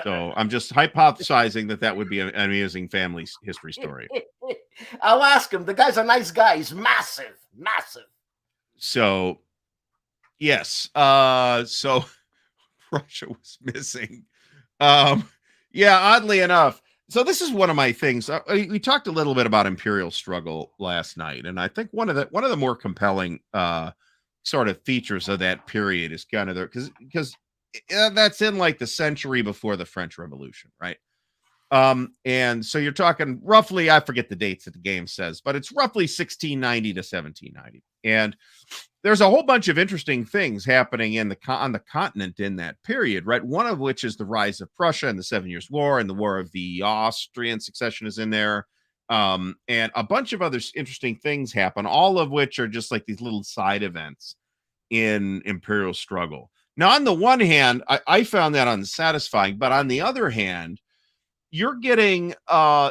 So I'm just hypothesizing that would be an amusing family history story. I'll ask him. The guy's a nice guy. He's massive, massive. So, yes. So Russia was missing. Yeah, oddly enough. So this is one of my things. We talked a little bit about Imperial Struggle last night, and I think one of the more compelling sort of features of that period is kind of there because that's in like the century before the French Revolution, right? And so you're talking roughly, I forget the dates that the game says, but it's roughly 1690 to 1790. And there's a whole bunch of interesting things happening on the continent in that period, right? One of which is the rise of Prussia and the 7 Years' War, and the War of the Austrian Succession is in there. And a bunch of other interesting things happen, all of which are just like these little side events in Imperial Struggle. Now, on the one hand, I found that unsatisfying, but on the other hand, you're getting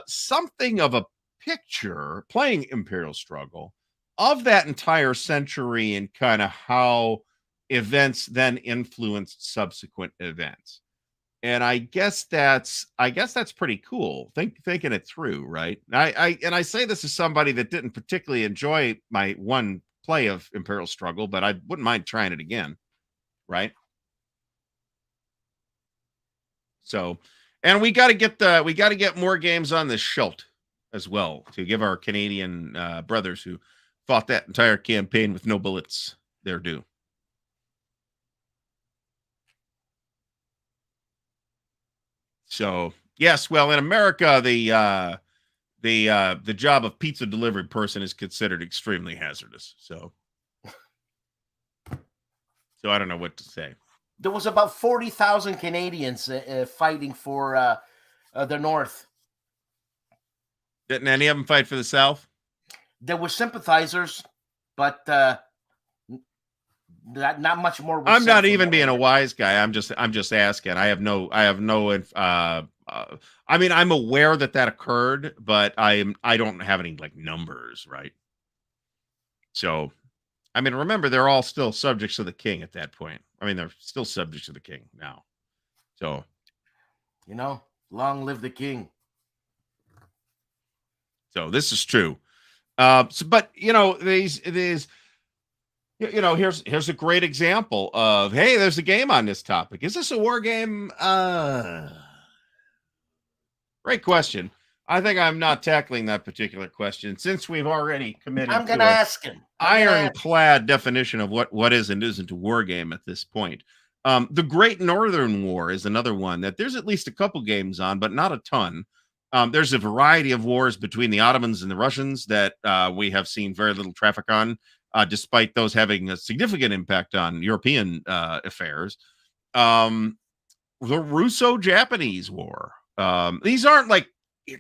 something of a picture playing Imperial Struggle of that entire century and kind of how events then influenced subsequent events. And I guess that's pretty cool. Thinking it through, right? I say this as somebody that didn't particularly enjoy my one play of Imperial Struggle, but I wouldn't mind trying it again, right? So, and we got to get more games on the shelf as well to give our Canadian brothers who fought that entire campaign with no bullets their due. So, yes, well, in America, the job of pizza delivery person is considered extremely hazardous. So I don't know what to say. There was about 40,000 Canadians fighting for the North. Didn't any of them fight for the South? There were sympathizers, but not much more. I'm not even being a wise guy. I'm just asking. I have no. I mean, I'm aware that occurred, but I don't have any like numbers, right? So, I mean, remember, they're all still subjects of the king at that point. I mean, they're still subjects of the king now. So, long live the king. So this is true. But these here's a great example of, hey, there's a game on this topic. Is this a war game? Great question. I think I'm not tackling that particular question since we've already committed. I'm going to ask him. Ironclad definition of what is and isn't a war game at this point. The Great Northern War is another one that there's at least a couple games on, but not a ton. There's a variety of wars between the Ottomans and the Russians that we have seen very little traffic on, despite those having a significant impact on European affairs. The Russo-Japanese War. These aren't like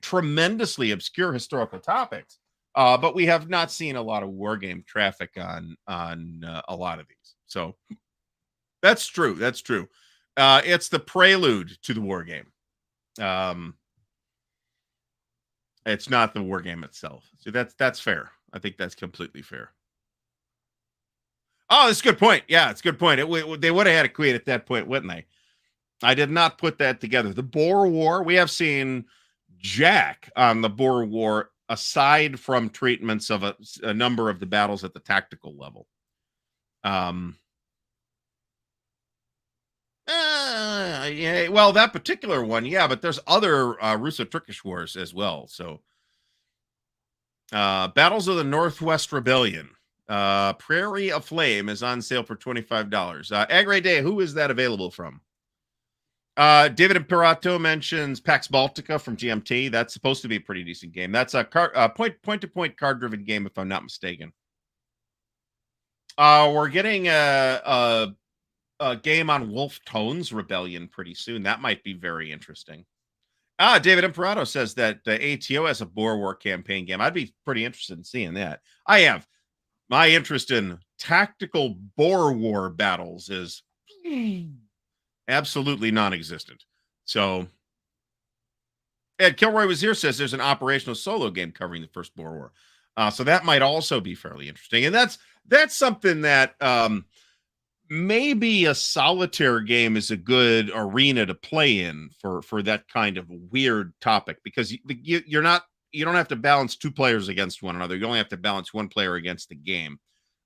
tremendously obscure historical topics, but we have not seen a lot of war game traffic on a lot of these. So that's true. That's true. It's the prelude to the war game. It's not the war game itself. So that's fair. I think that's completely fair. Oh, that's a good point. Yeah, it's a good point. They would have had a queen at that point, wouldn't they? I did not put that together. The Boer War, we have seen jack on the Boer War, aside from treatments of a number of the battles at the tactical level. Yeah, well, that particular one, yeah, but there's other Russo-Turkish wars as well. So, Battles of the Northwest Rebellion. Prairie of Flame is on sale for $25. Agri Day, who is that available from? David Imperato mentions Pax Baltica from GMT. That's supposed to be a pretty decent game. That's a point-to-point card-driven game, if I'm not mistaken. We're getting a game on Wolf Tone's Rebellion pretty soon. That might be very interesting. David Imperato says that ATO has a Boer War campaign game. I'd be pretty interested in seeing that. I have. My interest in tactical Boer War battles is absolutely non-existent. So, Ed Kilroy was here says there's an operational solo game covering the first Boer War. So that might also be fairly interesting. And that's something that maybe a solitaire game is a good arena to play in for that kind of weird topic, because you don't have to balance two players against one another. You only have to balance one player against the game.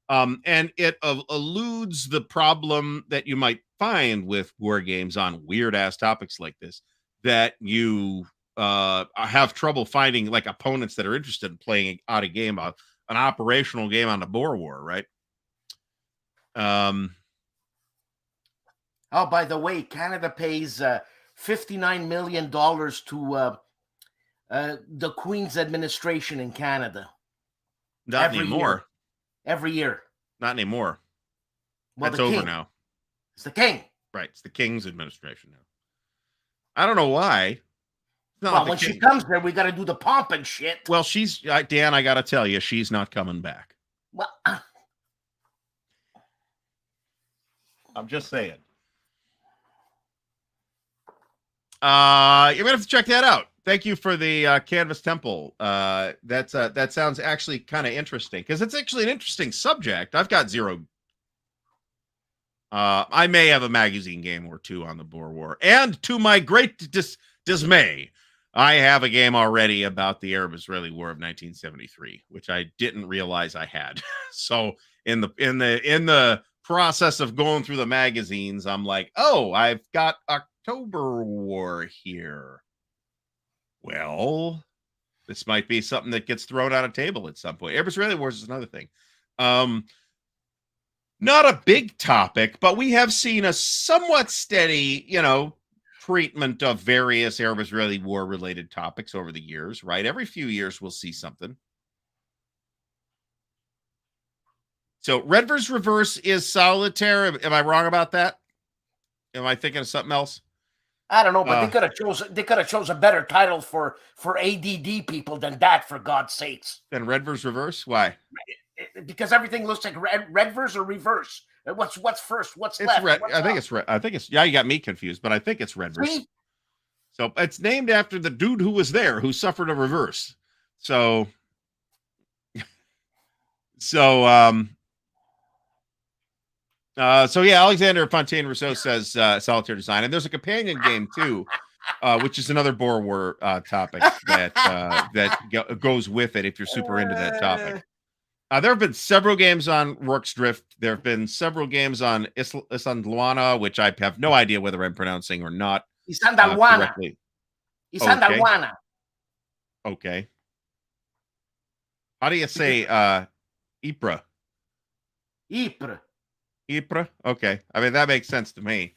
And it eludes the problem that you might find with war games on weird ass topics like this, that you have trouble finding like opponents that are interested in playing out a game, an operational game on the Boer War, right? Oh, by the way, Canada pays $59 million to the Queen's administration in Canada. Not anymore. Every year. Not anymore. Well, that's over now. It's the king. Right. It's the king's administration now. I don't know why. Well, when she comes there, we got to do the pomp and shit. Well, Dan, I got to tell you, she's not coming back. Well, I'm just saying. You're gonna have to check that out. Thank you for the Canvas Temple. That sounds actually kind of interesting, because it's actually an interesting subject. I've got zero. I may have a magazine game or two on the Boer War, and to my great dismay, I have a game already about the Arab-Israeli War of 1973, which I didn't realize I had. So in the process of going through the magazines, I'm like, oh, I've got October War here. Well, this might be something that gets thrown on a table at some point. Arab-Israeli Wars is another thing. Not a big topic, but we have seen a somewhat steady, treatment of various Arab-Israeli War-related topics over the years, right? Every few years, we'll see something. So, Red vs. Reverse is solitaire. Am I wrong about that? Am I thinking of something else? I don't know, but they could have chose a better title for ADD people than that, for God's sakes. Then Red vs. Reverse? Why? Because everything looks like red verse or reverse. What's first? What's left? Red. I think it's red. Yeah, you got me confused, but I think it's red verse. So it's named after the dude who was there, who suffered a reverse. So yeah, Alexander Fontaine Rousseau says solitaire design, and there's a companion game too, which is another Boer War topic that goes with it if you're super into that topic. There have been several games on Rourke's Drift. There have been several games on Isandlwana, which I have no idea whether I'm pronouncing or not. Isandlwana. Isandlwana. Okay. How do you say Ypres? Ypres. Ypres? Okay. I mean, that makes sense to me.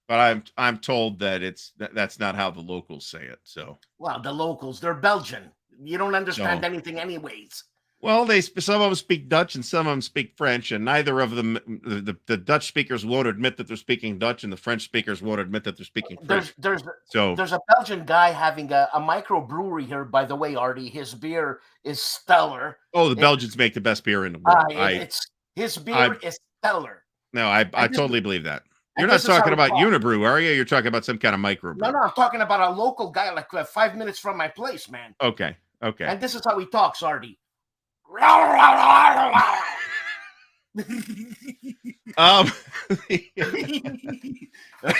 But I'm told that that's not how the locals say it. So, well, the locals, they're Belgian. You don't understand anything anyways. Well, some of them speak Dutch and some of them speak French, and neither of them, the Dutch speakers won't admit that they're speaking Dutch, and the French speakers won't admit that they're speaking French. There's a Belgian guy having a microbrewery here, by the way, Ardy. His beer is stellar. Oh, the Belgians make the best beer in the world. His beer is stellar. No, I totally believe that. You're not talking about Unibrew, are you? You're talking about some kind of microbrew. No, I'm talking about a local guy, like 5 minutes from my place, man. Okay. And this is how he talks, Ardy. Okay,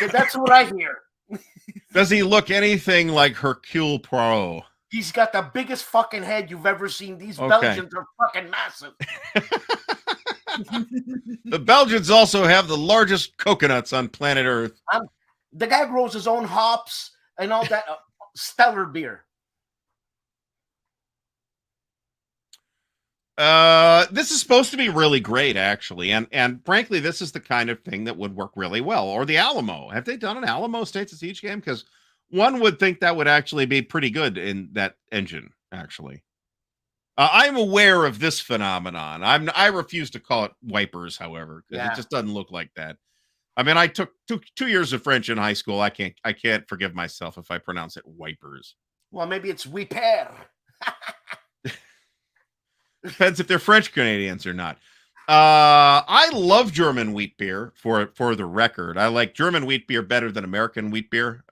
that's what I hear. Does he look anything like Hercule Poirot? He's got the biggest fucking head you've ever seen. These Belgians are fucking massive. The Belgians also have the largest coconuts on planet Earth. The guy grows his own hops and all that. Stellar beer. This is supposed to be really great, actually, and frankly, this is the kind of thing that would work really well. Or the Alamo. Have they done an Alamo States of Siege game? Because one would think that would actually be pretty good in that engine, actually. I'm aware of this phenomenon. I refuse to call it wipers, however, because it just doesn't look like that. I mean, I took 2 years of French in high school. I can't forgive myself if I pronounce it wipers. Well, maybe it's wiper. Depends if they're French Canadians or not. I love German wheat beer. For the record, I like German wheat beer better than American wheat beer.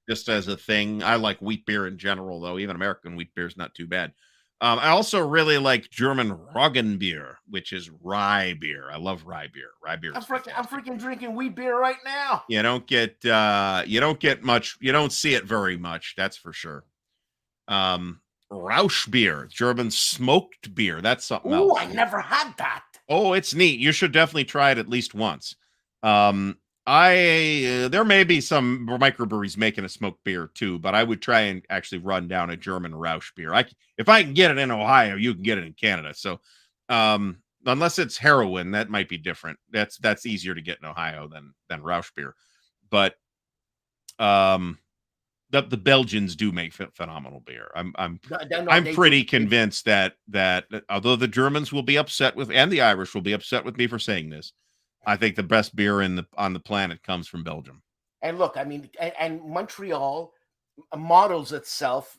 Just as a thing, I like wheat beer in general, though. Even American wheat beer is not too bad. I also really like German Roggenbier, which is rye beer. I love rye beer. Rye beer. I'm freaking drinking wheat beer right now. You don't get much. You don't see it very much. That's for sure. Rausch beer, German smoked beer. That's something else. Oh, I never had that. Oh, it's neat. You should definitely try it at least once. There may be some microbreweries making a smoked beer too, but I would try and actually run down a German Rausch beer. If I can get it in Ohio, you can get it in Canada. So, unless it's heroin, that might be different. That's easier to get in Ohio than Rausch beer. But the Belgians do make phenomenal beer. I'm pretty convinced that although the Germans will be upset with, and the Irish will be upset with me for saying this, I think the best beer on the planet comes from Belgium. And look, I mean, and Montreal models itself.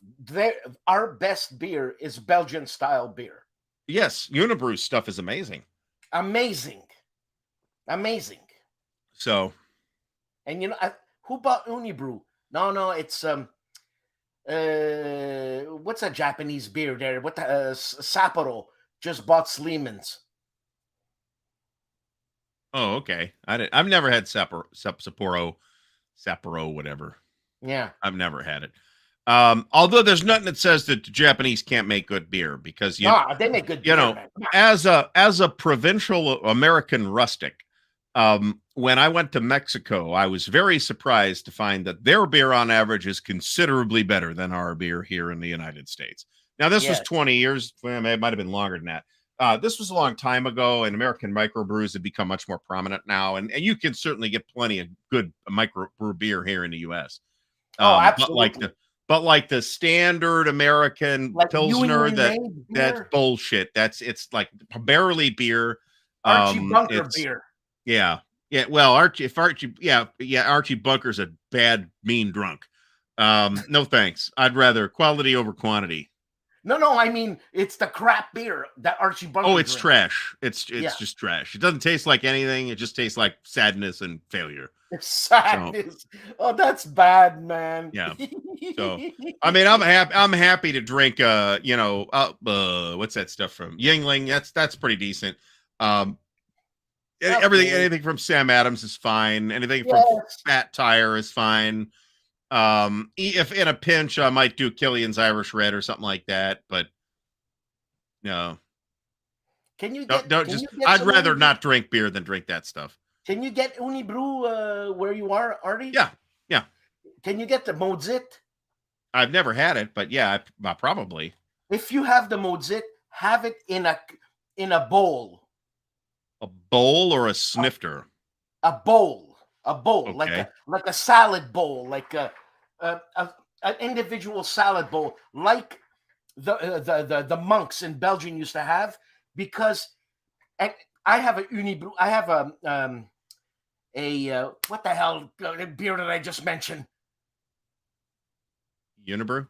Our best beer is Belgian style beer. Yes, Unibrew's stuff is amazing. Amazing. So, and who bought Unibrew? No, it's what's that Japanese beer there? What the Sapporo just bought Sleeman's. Oh, okay. I've never had Sapporo, whatever. Yeah, I've never had it. Although there's nothing that says that the Japanese can't make good beer, because they make good beer. As a provincial American rustic, when I went to Mexico, I was very surprised to find that their beer on average is considerably better than our beer here in the United States. Now, this was 20 years. Well, it might have been longer than that. This was a long time ago, and American microbrews have become much more prominent now. And you can certainly get plenty of good microbrew beer here in the U.S. Absolutely. But like the standard American Pilsner, that's bullshit. It's like barely beer. Archie Bunker beer. Yeah. Well, Archie Bunker's a bad, mean drunk. No thanks. I'd rather quality over quantity. No, I mean, it's the crap beer that Archie Bunker. Oh, it's trash. It's just trash. It doesn't taste like anything. It just tastes like sadness and failure. It's sadness. Oh, that's bad, man. Yeah. So, I mean, I'm happy to drink. What's that stuff from Yingling? That's pretty decent. Anything from Sam Adams is fine. Anything from Fat Tire is fine. If in a pinch, I might do Killian's Irish Red or something like that, but no. Can you I'd rather not drink beer than drink that stuff. Can you get Unibrew where you are, Ardy? Yeah. Can you get the Mozit? I've never had it, but yeah, probably. If you have the Mozit, have it in a bowl. A bowl or a snifter? A bowl, okay. like a salad bowl, like an individual salad bowl, like the monks in Belgium used to have. Because, and I have a Unibrew. I have a what the hell beer did I just mention? Unibrew.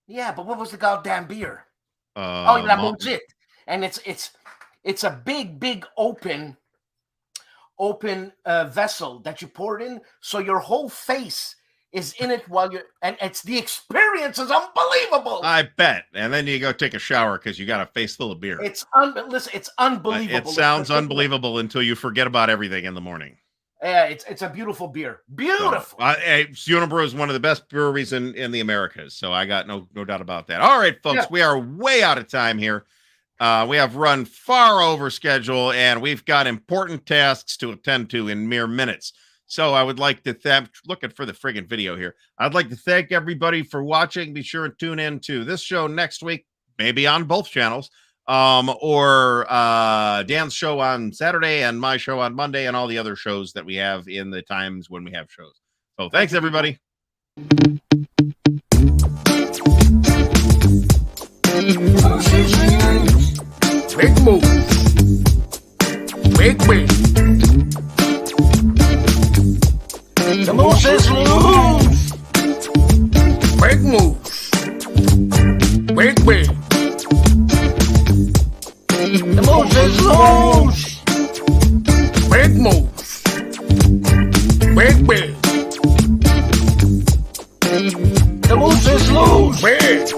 Yeah, but what was the goddamn beer? La Mozit, and it's a big open vessel that you pour it in, so your whole face is in it while you're, and the experience is unbelievable. I bet. And then you go take a shower because you got a face full of beer. It's unbelievable. It sounds unbelievable until you forget about everything in the morning. Yeah, it's a beautiful beer. Beautiful. Unibrew is one of the best breweries in the Americas, so I got no doubt about that. All right, folks, we are way out of time here. We have run far over schedule, and we've got important tasks to attend to in mere minutes. So I would like to thank, looking for the friggin' video here. I'd like to thank everybody for watching. Be sure to tune in to this show next week, maybe on both channels, or Dan's show on Saturday and my show on Monday, and all the other shows that we have in the times when we have shows. So thanks, everybody. Big move. Big win. The moose is loose. Big moose. Big win. The moose is loose. Big moose. Big win. The moose is loose. Big.